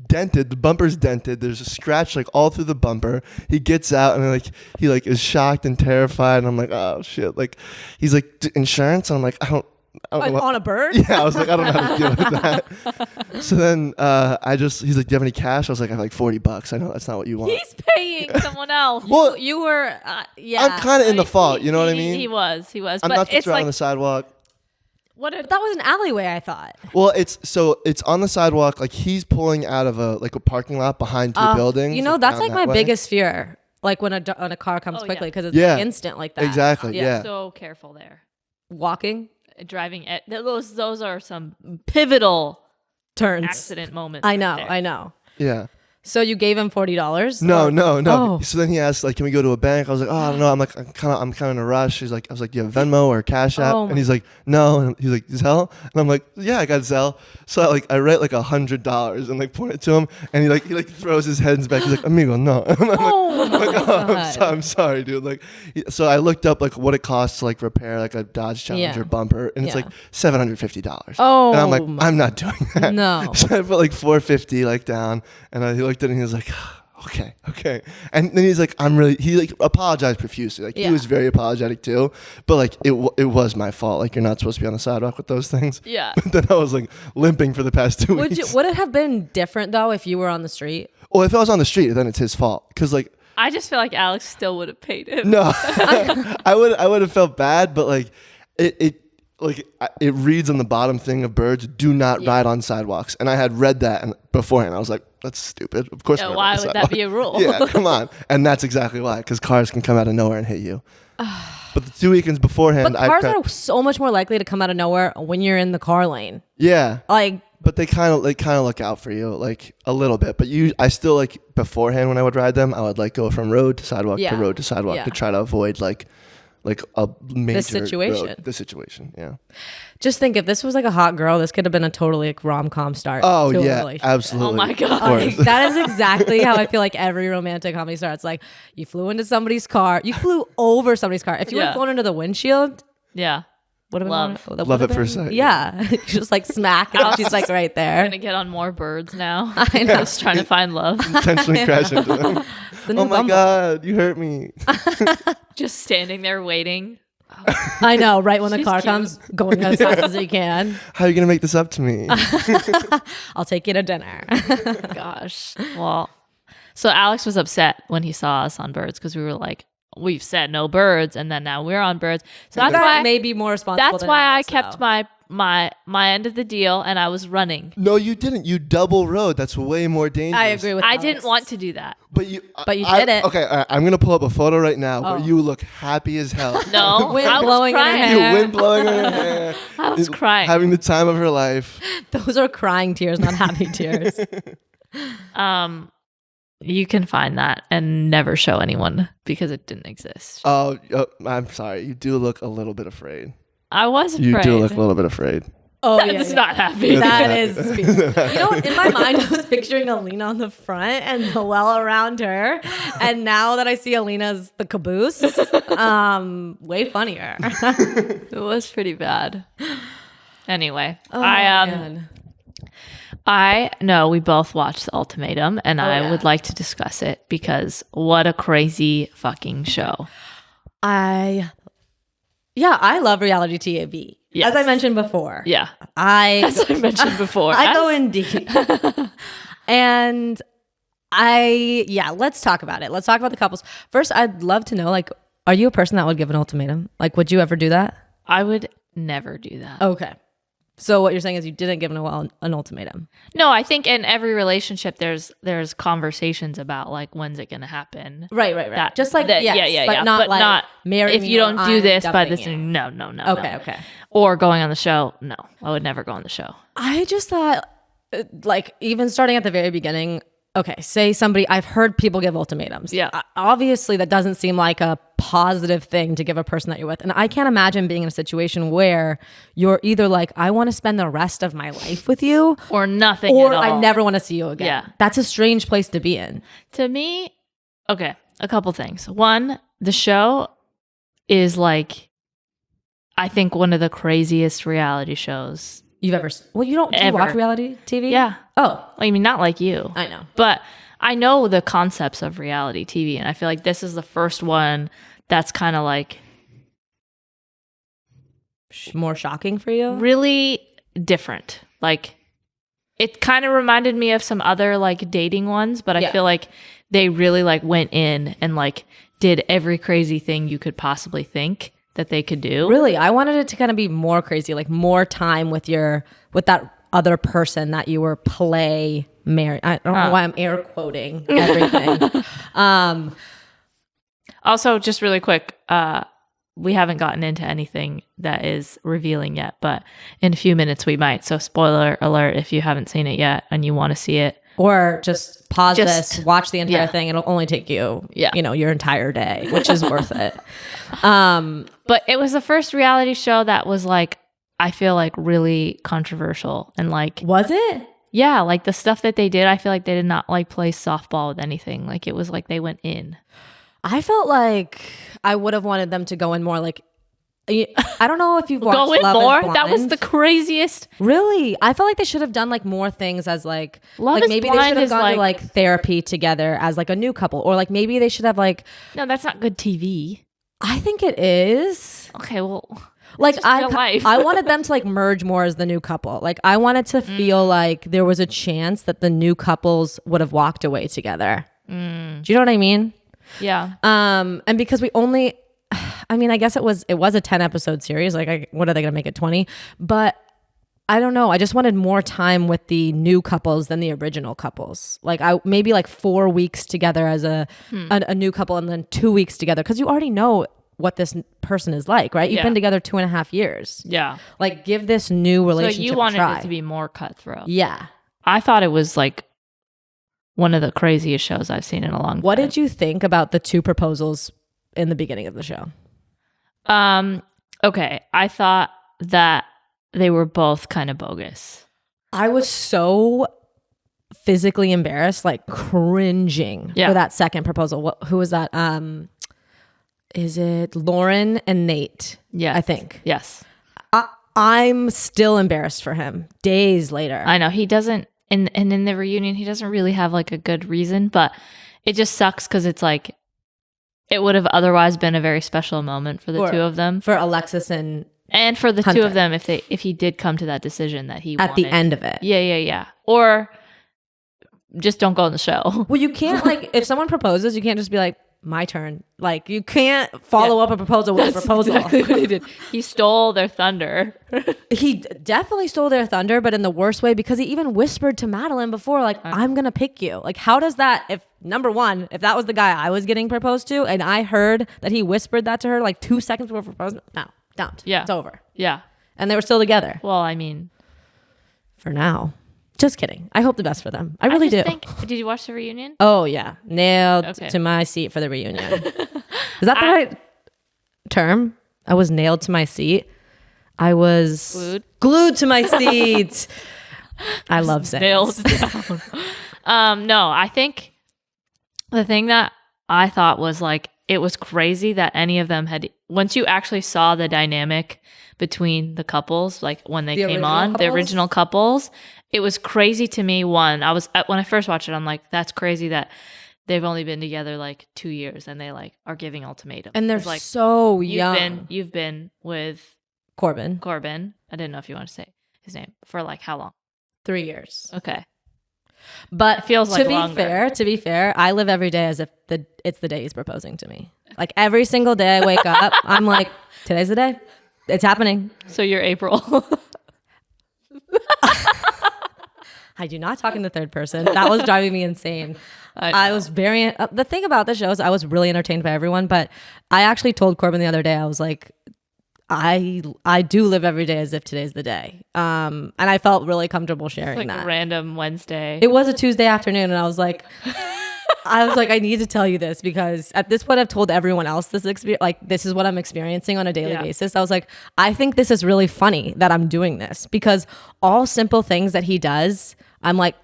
dented. The bumper's dented. There's a scratch like all through the bumper. He gets out and like he like is shocked and terrified. And I'm like, "Oh shit!" Like he's like, "Insurance?" And I'm like, I don't know on a bird? Yeah, I was like, I don't know how to deal with that. So then he's like, "Do you have any cash?" I was like, "I have like $40. I know that's not what you want." He's paying someone else. Well, you were, I'm kind of in the fault. You know what I mean? He was. I'm not supposed to ride on the sidewalk. That was an alleyway, I thought. Well, it's on the sidewalk. Like he's pulling out of a parking lot behind two buildings. You know, that's like my biggest fear. Like when a car comes quickly because it's like instant like that. Exactly. Yeah. So careful there. Walking, driving. Those are some pivotal turns, accident moments. I know. Yeah. So you gave him $40? No. Oh. So then he asked, like, "Can we go to a bank?" I was like, "Oh, I don't know. I'm kind of in a rush." I was like, "Do you have Venmo or Cash App?" And he's like, "No." And he's like, "Zelle?" And I'm like, "Yeah, I got Zelle." So I write like $100 and like point it to him, and he like throws his head back. He's like, "Amigo, no." I'm sorry, dude. Like, so I looked up like what it costs to like repair like a Dodge Challenger bumper, and it's like $750. Oh. And I'm like, I'm not doing that. No. So I put like $450 like down, and he looked at it and he was like, okay. And then he's like, he like apologized profusely. Like he was very apologetic too, but like it was my fault. Like you're not supposed to be on the sidewalk with those things. Yeah. But then I was like limping for the past 2 weeks. Would it have been different though if you were on the street? Well, if I was on the street, then it's his fault. Cause like, I just feel like Alex still would have paid him. No, I would have felt bad, but like it reads on the bottom thing of Birds, "Do not ride on sidewalks." And I had read that beforehand. I was like, that's stupid. Of course. Yeah, why would that be a rule? Yeah, come on. And that's exactly why, because cars can come out of nowhere and hit you. But the 2 weekends beforehand, cars are so much more likely to come out of nowhere when you're in the car lane. Yeah. Like, but they kind of look out for you like a little bit. But I still like beforehand when I would ride them, I would like go from road to sidewalk to road to sidewalk to try to avoid like a major the situation. Yeah. Just think, if this was like a hot girl, this could have been a totally like rom-com start. Oh yeah, absolutely. Oh my god, that is exactly how I feel like every romantic comedy starts. Like, you flew into somebody's car, you flew over somebody's car. If you had flown into the windshield, would have been love at first sight. Yeah, just like smack, and she's like right there. I'm gonna get on more birds now. I know, just trying to find love. Intentionally crash into them. Oh my god, you hurt me. Just standing there waiting. I know, right when the car comes, going as fast as you can. How are you gonna make this up to me? I'll take you to dinner. Gosh. Well, So Alex was upset when he saw us on Birds because we were like, we've said no birds, and then now we're on Birds. So that's why may be more responsible. That's why I kept my end of the deal, and I was running. No, you didn't. You double rode. That's way more dangerous. I agree with. I didn't want to do that. But you did it. Okay, all right, I'm gonna pull up a photo right now where you look happy as hell. No, wind I blowing was in her crying. hair. Wind blowing in her hair. I was crying, having the time of her life. Those are crying tears, not happy tears. You can find that and never show anyone because it didn't exist. Oh, I'm sorry. You do look a little bit afraid. I was afraid. You do look a little bit afraid. Oh, that's not happy. That is. You know what? In my mind, I was picturing Aleena on the front and Noelle around her. And now that I see Aleena as the caboose, way funnier. It was pretty bad. Anyway, I know we both watched The Ultimatum, and I would like to discuss it because what a crazy fucking show. I love reality TV. Yes. As I mentioned before. Yeah. As I mentioned before. I go in deep. And let's talk about it. Let's talk about the couples. First, I'd love to know, like, are you a person that would give an ultimatum? Like, would you ever do that? I would never do that. Okay. So what you're saying is you didn't give an ultimatum. No, I think in every relationship there's conversations about like when's it going to happen. Right. That, just like that, yes, but not not marry if me you don't do I'm this by this. you. No. Okay. Or going on the show. No, I would never go on the show. I just thought, like, even starting at the very beginning. Okay, say somebody, I've heard people give ultimatums. Yeah. Obviously, that doesn't seem like a positive thing to give a person that you're with. And I can't imagine being in a situation where you're either like, I want to spend the rest of my life with you. Or nothing or at all. I never want to see you again. Yeah. That's a strange place to be in. To me, okay, a couple things. One, the show is like, I think one of the craziest reality shows You've ever... Well, do you watch reality TV? Yeah. Oh. I mean, not like you. I know. But I know the concepts of reality TV, and I feel like this is the first one that's kind of like... more shocking for you? Really different. Like, it kind of reminded me of some other, like, dating ones, but I feel like they really, like, went in and, like, did every crazy thing you could possibly think that they could do. Really? I wanted it to kind of be more crazy, like more time with that other person that you were married. I don't know why I'm air quoting everything. Also, just really quick, we haven't gotten into anything that is revealing yet, but in a few minutes we might. So spoiler alert if you haven't seen it yet and you want to see it. Or just pause this, watch the entire thing. It'll only take you, your entire day, which is worth it. But it was the first reality show that was like, I feel like really controversial and like. Was it? Yeah, like the stuff that they did, I feel like they did not like play softball with anything. Like it was like they went in. I felt like I would have wanted them to go in more like. I don't know if you've watched Go in Love more. Is Blind. That was the craziest. Really, I felt like they should have done like more things as like maybe they should have gone to like therapy together as like a new couple, or like maybe they should have like. No, that's not good TV. I think it is. Okay, well, like I wanted them to like merge more as the new couple. Like I wanted to feel like there was a chance that the new couples would have walked away together. Do you know what I mean? Yeah. And because we only. I mean, I guess it was a 10 episode series. Like, what are they going to make it 20? But I don't know. I just wanted more time with the new couples than the original couples. Like, maybe like 4 weeks together as a new couple, and then 2 weeks together, because you already know what this person is like, right? You've been together 2.5 years. Yeah. Like, give this new relationship. So you wanted it to be more cutthroat. Yeah. I thought it was like one of the craziest shows I've seen in a long time. What did you think about the two proposals in the beginning of the show? Okay. I thought that they were both kind of bogus. I was so physically embarrassed, like cringing for that second proposal. Who was that? Is it Lauren and Nate? Yeah. I think. Yes. I'm still embarrassed for him days later. I know he doesn't, and in the reunion, he doesn't really have like a good reason, but it just sucks because it's like, it would have otherwise been a very special moment for the two of them. For Alexis and for the Hunter. two of them if he did come to that decision that he at wanted. the end of it. Yeah. Or just don't go on the show. Well, you can't like if someone proposes, you can't just be like, my turn. Like you can't follow up a proposal with a proposal. Exactly what he did. He stole their thunder. He definitely stole their thunder, but in the worst way, because he even whispered to Madeline before, like, I'm gonna pick you. Like, how does that, if number one, if that was the guy I was getting proposed to and I heard that he whispered that to her like 2 seconds before proposing, no, don't. Yeah. It's over. Yeah. And they were still together. Well, I mean, for now. Just kidding. I hope the best for them. I really do. Did you watch the reunion? Oh, yeah. Nailed to my seat for the reunion. Is that the right term? I was nailed to my seat. I was glued to my seat. I love saying nailed down. No, I think the thing that I thought was like, it was crazy that any of them had, once you actually saw the dynamic between the couples, like when they came on, the original couples, it was crazy to me. One, when I first watched it, I'm like, that's crazy that they've only been together like 2 years and they like are giving ultimatums. And they're like, so young. You've been with Corbin. I didn't know if you want to say his name for like how long? 3 years. Okay. But it feels like longer. To be fair, I live every day as if it's the day he's proposing to me. Like every single day I wake up, I'm like, today's the day. It's happening. So you're April. I do not talk in the third person. That was driving me insane. I was very... the thing about the show is I was really entertained by everyone, but I actually told Corbin the other day, I was like, I do live every day as if today's the day. And I felt really comfortable sharing like that. A random Wednesday. It was a Tuesday afternoon and I was like, I need to tell you this because at this point I've told everyone else this experience, like this is what I'm experiencing on a daily basis. I was like, I think this is really funny that I'm doing this because all simple things that he does, I'm like,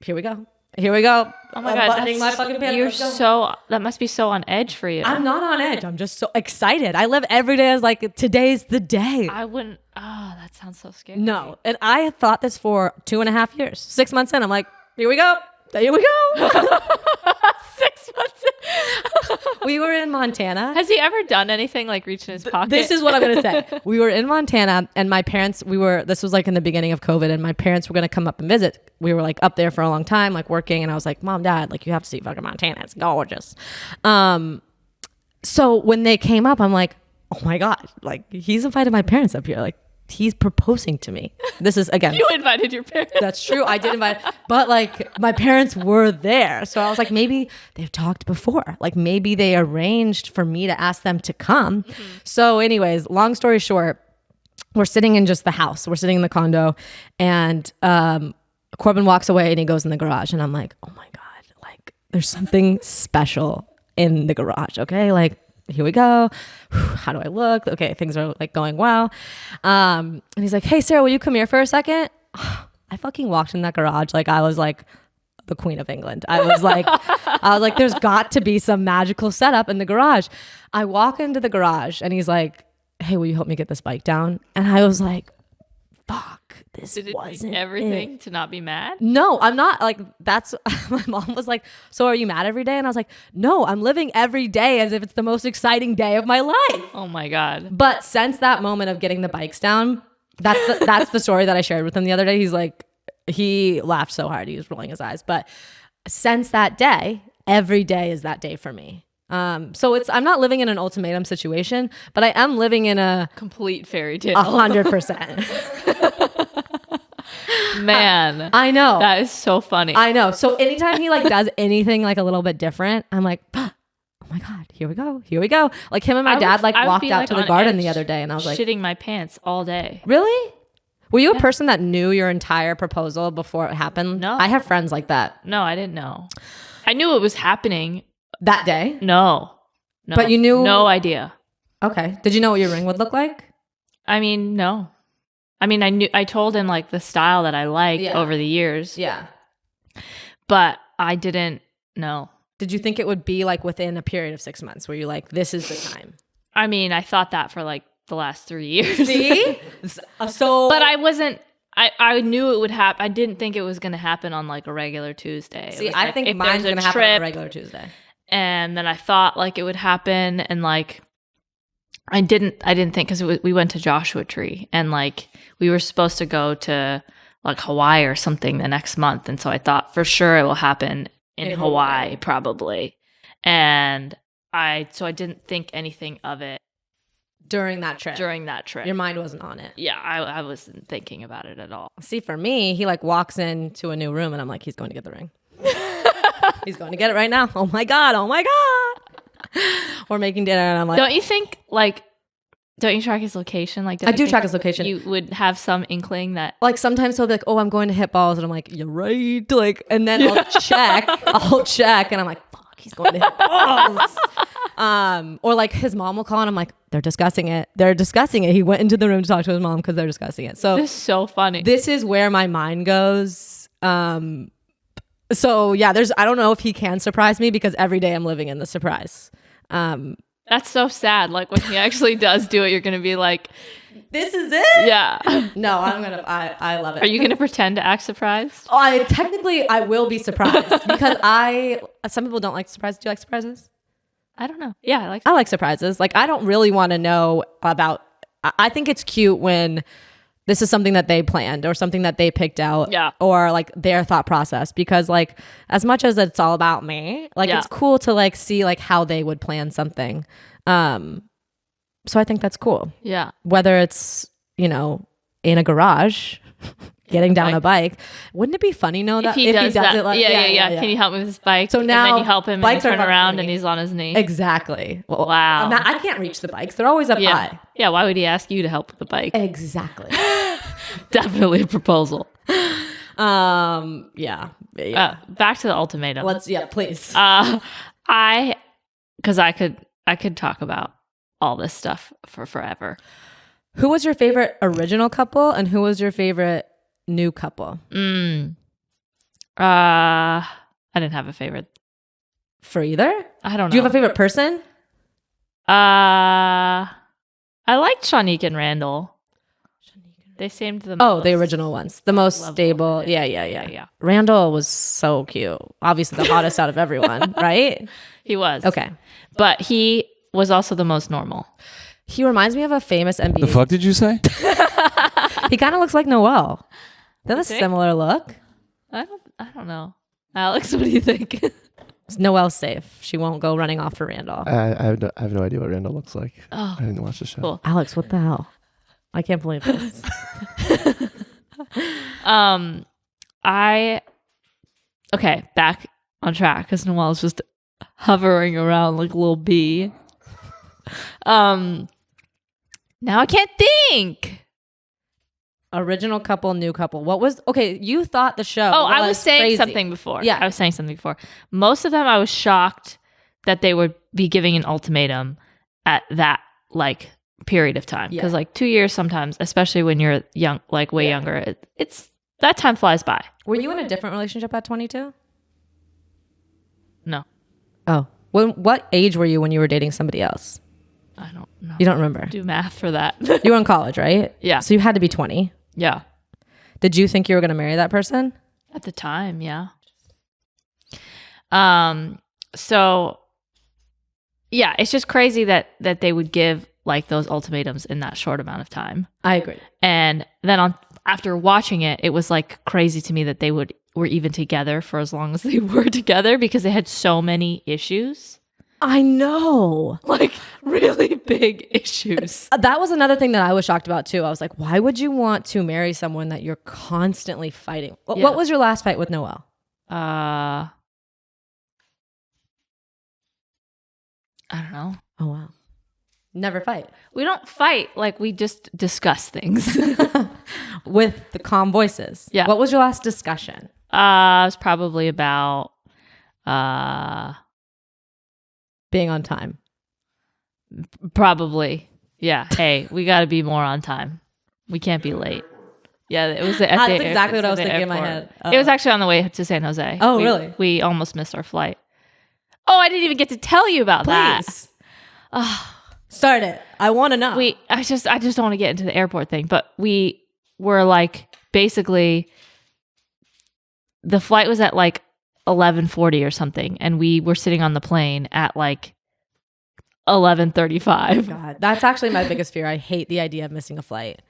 here we go. Oh my God, buttoning my fucking pants. That must be so on edge for you. I'm not on edge. I'm just so excited. I live every day as like, today's the day. I wouldn't, that sounds so scary. No. And I had thought this for 2.5 years. 6 months in, I'm like, here we go. 6 months in. We were in Montana. Has he ever done anything like reach in his pocket? This is what I'm going to say. We were in Montana and my parents, this was like in the beginning of COVID and my parents were going to come up and visit. We were like up there for a long time, like working. And I was like, Mom, Dad, like you have to see fucking Montana. It's gorgeous. So when they came up, I'm like, oh my God, like he's invited my parents up here. Like he's proposing to me. This is again. You invited your parents. That's true. I did invite, but like my parents were there. So I was like, maybe they've talked before. Like maybe they arranged for me to ask them to come. Mm-hmm. So anyways, long story short, we're sitting in just the house. We're sitting in the condo and Corbin walks away and he goes in the garage and I'm like, oh my God, like there's something special in the garage. Okay. Like, here we go. How do I look? Okay, things are like going well. And he's like, hey, Sarah, will you come here for a second? I fucking walked in that garage like I was like the Queen of England. I was like, there's got to be some magical setup in the garage. I walk into the garage and he's like, hey, will you help me get this bike down? And I was like, fuck. This wasn't everything to not be mad. No, I'm not like that's my mom was like, so are you mad every day? And I was like, no, I'm living every day as if it's the most exciting day of my life. Oh my God. But since that moment of getting the bikes down, that's the story that I shared with him the other day. He's like, he laughed so hard he was rolling his eyes. But since that day, every day is that day for me. So I'm not living in an ultimatum situation, but I am living in a complete fairy tale. 100%. Man, I know. That is so funny. I know. So anytime he like does anything like a little bit different, I'm like, oh my God, here we go. Like him and my dad walked out like to the garden the other day and I was like shitting my pants all day. Really? Were you a person that knew your entire proposal before it happened? No. I have friends like that. No, I didn't know. I knew it was happening. That day? No. But you knew? No idea. Okay. Did you know what your ring would look like? I mean, no. I mean, I told him like the style that I liked over the years. Yeah. But I didn't know. Did you think it would be like within a period of 6 months where you're like, this is the time? I mean, I thought that for like the last 3 years. See? So. But I wasn't. I knew it would happen. I didn't think it was going to happen on like a regular Tuesday. See, I think mine's going to happen on a regular Tuesday. And then I thought like it would happen and like I didn't think because we went to Joshua Tree and like we were supposed to go to like Hawaii or something the next month. And so I thought for sure it will happen in Hawaii probably. And I didn't think anything of it. During that trip. Your mind wasn't on it. Yeah, I wasn't thinking about it at all. See, for me, he like walks into a new room and I'm like, he's going to get the ring. He's going to get it right now. Oh my God. We're making dinner and I'm like. Don't you track his location? Like, I do track his location. You would have some inkling that. Like sometimes he'll be like, oh, I'm going to hit balls. And I'm like, you're right. Like, and then I'll check and I'm like, fuck, he's going to hit balls. Or like his mom will call and I'm like, they're discussing it. He went into the room to talk to his mom because they're discussing it. So this is so funny. This is where my mind goes. So yeah, I don't know if he can surprise me because every day I'm living in the surprise. That's so sad. Like when he actually does do it, you're going to be like, this is it? Yeah. No, I love it. Are you going to pretend to act surprised? I will be surprised because some people don't like surprises. Do you like surprises? I don't know. Yeah, I like surprises. Like I don't really want to know about, I think it's cute when this is something that they planned or something that they picked out, or like their thought process, because like as much as it's all about me, like it's cool to like see like how they would plan something. So I think that's cool. Yeah. Whether it's, in a garage getting down a bike. Wouldn't it be funny if he does that? it like yeah. Can you help me with his bike? So now and then you help him and turn around and he's on his knee. Exactly. Well, wow. I can't reach the bikes. They're always up high. Yeah, why would he ask you to help with the bike? Exactly. Definitely a proposal. Yeah. Back to the ultimatum. Please. Because I could talk about all this stuff for forever. Who was your favorite original couple and who was your favorite new couple? I didn't have a favorite for either. I don't know. Do you have a favorite person? I liked Shanique and Randall. They seemed the original ones, the most stable. Yeah. Randall was so cute. Obviously, the hottest out of everyone, right? He was. Okay, but he was also the most normal. He reminds me of a famous NBA. The fuck did you say? He kind of looks like Noelle. They have a similar look. I don't know. Alex, what do you think? Noelle's safe. She won't go running off for Randall. I have no idea what Randall looks like. Oh, I didn't watch the show. Cool. Alex, what the hell? I can't believe this. Back on track because Noelle's just hovering around like a little bee. Now I can't think. Original couple, new couple. What was you thought the show? Oh, I was saying something before. Yeah, I was saying something before. Most of them, I was shocked that they would be giving an ultimatum at that like period of time, because like 2 years sometimes, especially when you're young, like way younger, it's that time flies by. Were you in a different relationship at 22? No. Oh, what age were you when you were dating somebody else? I don't know. You don't remember? Do math for that. You were in college, right? Yeah. So you had to be 20. Yeah. Did you think you were going to marry that person? At the time, yeah. So yeah, it's just crazy that they would give like those ultimatums in that short amount of time. I agree. And then after watching it, it was like crazy to me that they were even together for as long as they were together, because they had so many issues. I know. Like really big issues. That was another thing that I was shocked about too. I was like, why would you want to marry someone that you're constantly fighting? Yeah. What was your last fight with Noelle? I don't know. Oh, wow. Never fight. We don't fight. Like we just discuss things. With the calm voices. Yeah. What was your last discussion? It was probably about being on time. Probably. Yeah. Hey, we got to be more on time. We can't be late. Yeah, it was That's exactly what I was thinking in my head. It was actually on the way to San Jose. Oh, really? We almost missed our flight. Oh, I didn't even get to tell you about that. Oh, start it. I want to know. I just don't want to get into the airport thing, but we were like, basically the flight was at like 11:40 or something, and we were sitting on the plane at like 11:35. God, that's actually my biggest fear. I hate the idea of missing a flight.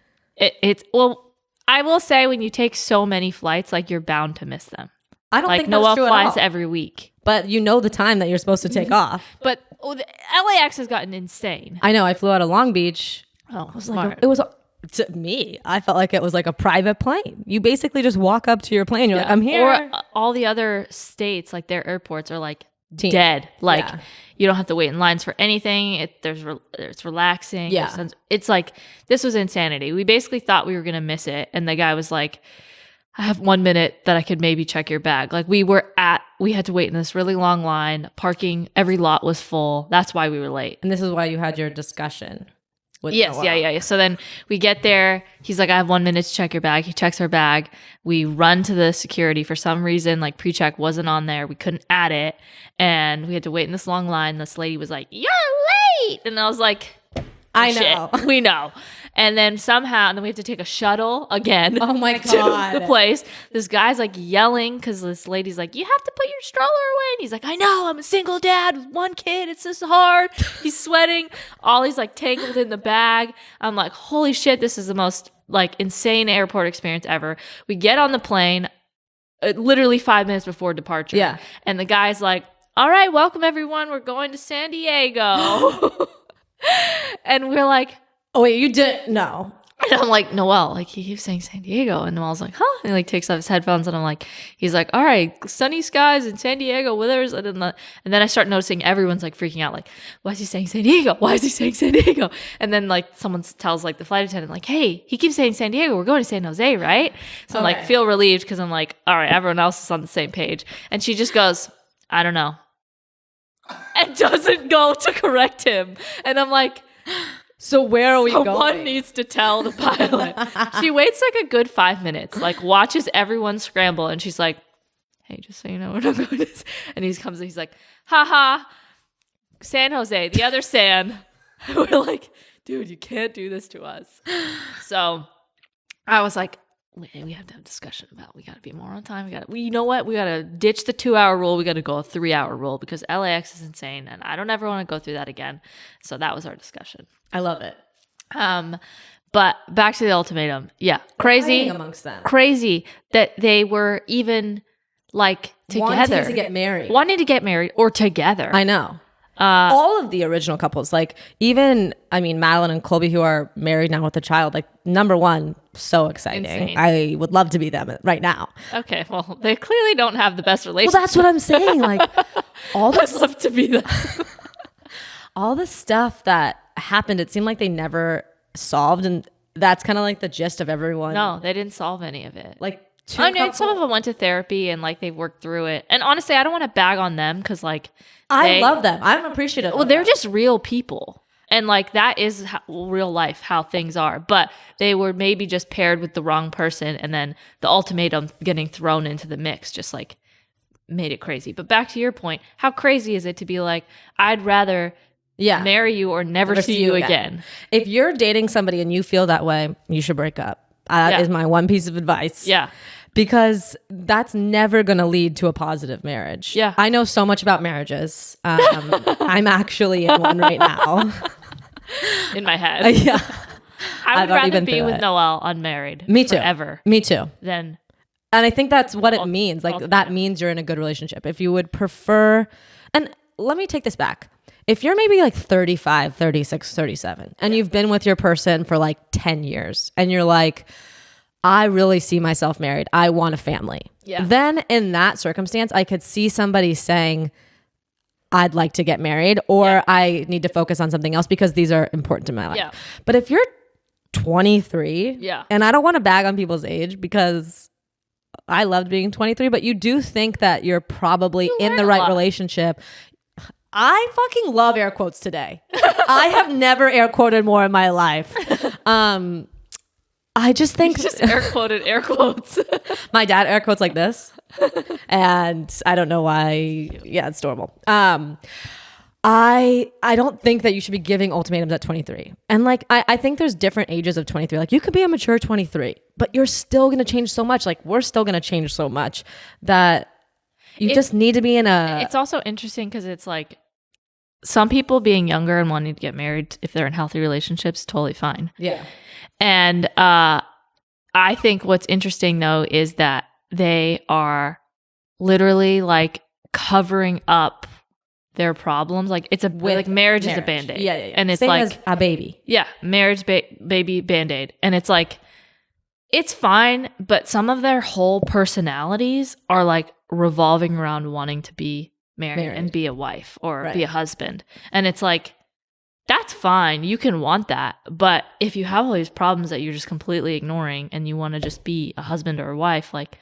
I I will say when you take so many flights, like you're bound to miss them. I don't think that's Noel true flies at all. every week. But you know the time that you're supposed to take off. But the LAX has gotten insane. I know. I flew out of Long Beach. Oh, it was to me, I felt like it was like a private plane. You basically just walk up to your plane. You're like, I'm here. Or all the other states, like their airports are like dead. Like you don't have to wait in lines for anything. It's relaxing. Yeah. It's like, this was insanity. We basically thought we were going to miss it. And the guy was like, I have 1 minute that I could maybe check your bag. Like we had to wait in this really long line. Parking, every lot was full. That's why we were late. And this is why you had your discussion. Yes, Noel. Yeah. So then we get there. He's like, I have 1 minute to check your bag. He checks our bag. We run to the security. For some reason, like pre-check wasn't on there. We couldn't add it. And we had to wait in this long line. This lady was like, you're late. And I was like, I know. We know. And then we have to take a shuttle again. Oh my God. To the place. This guy's like yelling because this lady's like, you have to put your stroller away. And he's like, I know, I'm a single dad with one kid. It's just hard. He's sweating. Ollie's like tangled in the bag. I'm like, holy shit, this is the most like insane airport experience ever. We get on the plane literally 5 minutes before departure. Yeah. And the guy's like, all right, welcome everyone. We're going to San Diego. And we're like, oh wait, you didn't? No. And I'm like, Noel, like he keeps saying San Diego. And Noel's like, huh? And he like takes off his headphones and I'm like, he's like, all right, sunny skies in San Diego, withers. And then I start noticing everyone's like freaking out, like, why is he saying San Diego? Why is he saying San Diego? And then like someone tells like the flight attendant, like, hey, he keeps saying San Diego. We're going to San Jose, right? So I'm like, feel relieved because I'm like, all right, everyone else is on the same page. And she just goes, I don't know. And doesn't go to correct him. And I'm like, so where are we going? Someone needs to tell the pilot. She waits like a good 5 minutes, like watches everyone scramble. And she's like, hey, just so you know, we're not going to. And he comes and he's like, haha, San Jose, the other San. We're like, dude, you can't do this to us. So I was like, we have to have a discussion about, we got to be more on time. You know what? We got to ditch the 2-hour rule. We got to go a 3-hour rule because LAX is insane. And I don't ever want to go through that again. So that was our discussion. I love it. But back to the ultimatum. Yeah. Crazy amongst them. Crazy that they were even like together. Wanting to get married or together. I know. All of the original couples, like even, I mean, Madeline and Colby, who are married now with a child, like number one, so exciting. Insane. I would love to be them right now. Okay, well, they clearly don't have the best relationship. Well, that's what I'm saying. Like all this, I'd love to be them. All the stuff that happened, it seemed like they never solved, and that's kind of like the gist of everyone. No, they didn't solve any of it. Like some of them went to therapy and like they worked through it. And honestly, I don't want to bag on them because like I love them. I'm appreciative. Well, they're just real people. And like that is real life, how things are. But they were maybe just paired with the wrong person. And then the ultimatum getting thrown into the mix just like made it crazy. But back to your point, how crazy is it to be like, I'd rather marry you or never see you again. If you're dating somebody and you feel that way, you should break up. That is my one piece of advice. Yeah. Because that's never going to lead to a positive marriage. Yeah. I know so much about marriages. I'm actually in one right now. In my head. Yeah. I would rather be with Noel unmarried. Me too. Forever. Me too. And I think that's what it means. Like that means you're in a good relationship. If you would prefer, and let me take this back. If you're maybe like 35, 36, 37, and you've been with your person for like 10 years and you're like, I really see myself married. I want a family. Yeah. Then in that circumstance, I could see somebody saying, I'd like to get married or I need to focus on something else because these are important to my life. Yeah. But if you're 23, and I don't want to bag on people's age because I loved being 23, but you do think that you're probably in the right relationship. I fucking love air quotes today. I have never air quoted more in my life. I just think you just air quotes. My dad air quotes like this, and I don't know why. Yeah, it's adorable. I don't think that you should be giving ultimatums at 23. And like I think there's different ages of 23. Like you could be a mature 23, but you're still gonna change so much. Like we're still gonna change so much that you just need to be in a. It's also interesting because it's like some people being younger and wanting to get married if they're in healthy relationships, totally fine. Yeah. And I think what's interesting though is that they are literally like covering up their problems. Like it's like marriage is a Band-Aid. Yeah. And it's same like as a baby. Yeah, marriage baby Band-Aid. And it's like it's fine, but some of their whole personalities are like revolving around wanting to be married. And be a wife or be a husband. And it's like that's fine. You can want that. But if you have all these problems that you're just completely ignoring and you want to just be a husband or a wife, like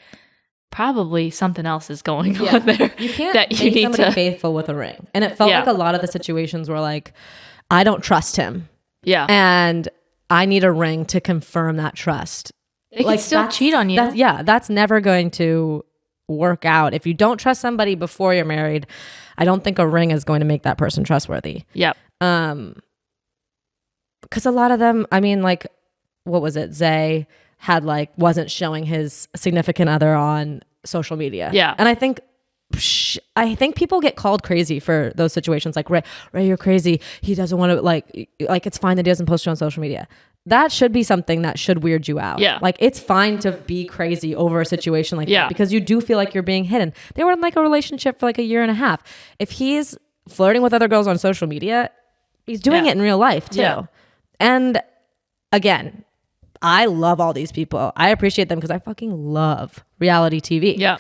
probably something else is going on there. You can't make somebody faithful with a ring. And it felt like a lot of the situations were like, I don't trust him. Yeah. And I need a ring to confirm that trust. They can still cheat on you. That's never going to work out. If you don't trust somebody before you're married, I don't think a ring is going to make that person trustworthy. Yep. Because a lot of them, I mean, like, what was it? Zay had like, wasn't showing his significant other on social media. Yeah. And I think people get called crazy for those situations. Like, Ray, you're crazy. He doesn't want to like, it's fine that he doesn't post you on social media. That should be something that should weird you out. Yeah. Like, it's fine to be crazy over a situation like that because you do feel like you're being hidden. They were in like a relationship for like a year and a half. If he's flirting with other girls on social media, he's doing it in real life too. Yeah. And again, I love all these people. I appreciate them because I fucking love reality TV. Yeah.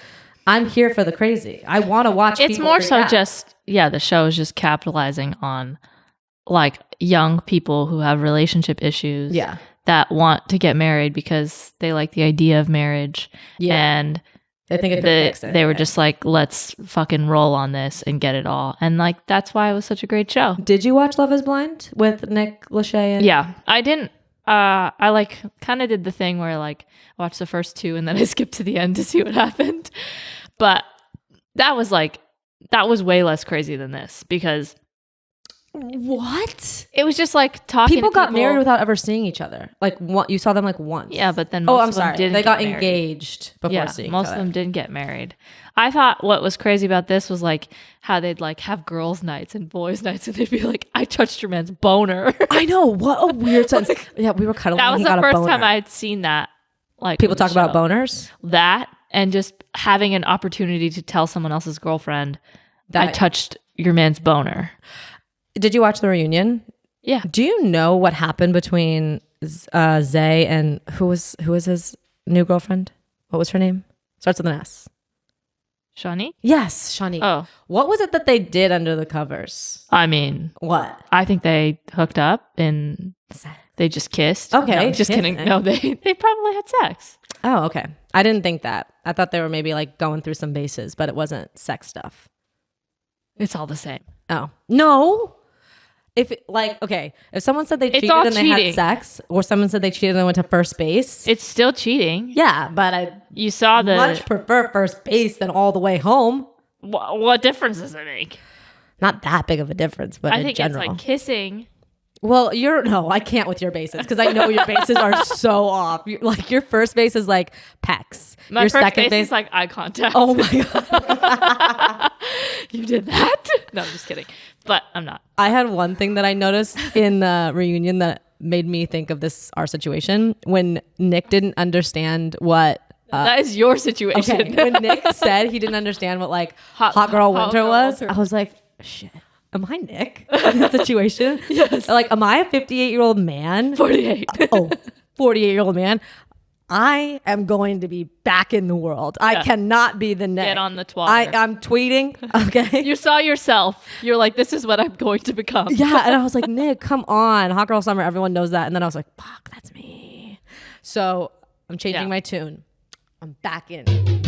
I'm here for the crazy. I want to watch It's more so just, the show is just capitalizing on like young people who have relationship issues that want to get married because they like the idea of marriage. Yeah. And they think it could fix it. They were just like, let's fucking roll on this and get it all. And like, that's why it was such a great show. Did you watch Love is Blind with Nick Lachey? Yeah, I didn't. I like kind of did the thing where like watched the first two and then I skipped to the end to see what happened. But that was way less crazy than this because what? It was just like talking. People got married without ever seeing each other. Like you saw them like once. Yeah, but then most of them didn't. They got engaged before seeing each other. Most of them didn't get married. I thought what was crazy about this was like how they'd like have girls' nights and boys' nights, and they'd be like, "I touched your man's boner." I know, what a weird sense. Yeah, we were cuddling. That was the first time I had seen that. Like people talk about boners. That and just having an opportunity to tell someone else's girlfriend, "I touched your man's boner." Did you watch the reunion? Yeah. Do you know what happened between Zay and who was his new girlfriend? What was her name? Starts with an S. Shani? Yes, Shani. Oh. What was it that they did under the covers? I mean, what? I think they hooked up and they just kissed. Okay. No, just kidding. No, they probably had sex. Oh, okay. I didn't think that. I thought they were maybe like going through some bases, but it wasn't sex stuff. It's all the same. Oh. No. If someone said they cheated and they had sex, or someone said they cheated and went to first base, it's still cheating. Yeah, but you saw much prefer first base than all the way home. What difference does it make? Not that big of a difference, but I think it's like kissing. Well, I can't with your bases because I know your bases are so off. Your first base is like pecs. My your first second base is like eye contact. Oh my god, you did that? No, I'm just kidding. But I'm not. I had one thing that I noticed in the reunion that made me think of our situation when Nick didn't understand what. That is your situation. Okay. When Nick said he didn't understand what like hot girl winter was, I was like, shit. Am I Nick in this situation? Yes. Like, am I a 58-year-old man? 48. 48-year-old man. I am going to be back in the world. Yeah. I cannot be the Nick. Get on the Twitter. I'm tweeting. Okay. You saw yourself. You're like, this is what I'm going to become. Yeah. And I was like, Nick, come on. Hot Girl Summer. Everyone knows that. And then I was like, fuck, that's me. So I'm changing my tune. I'm back in.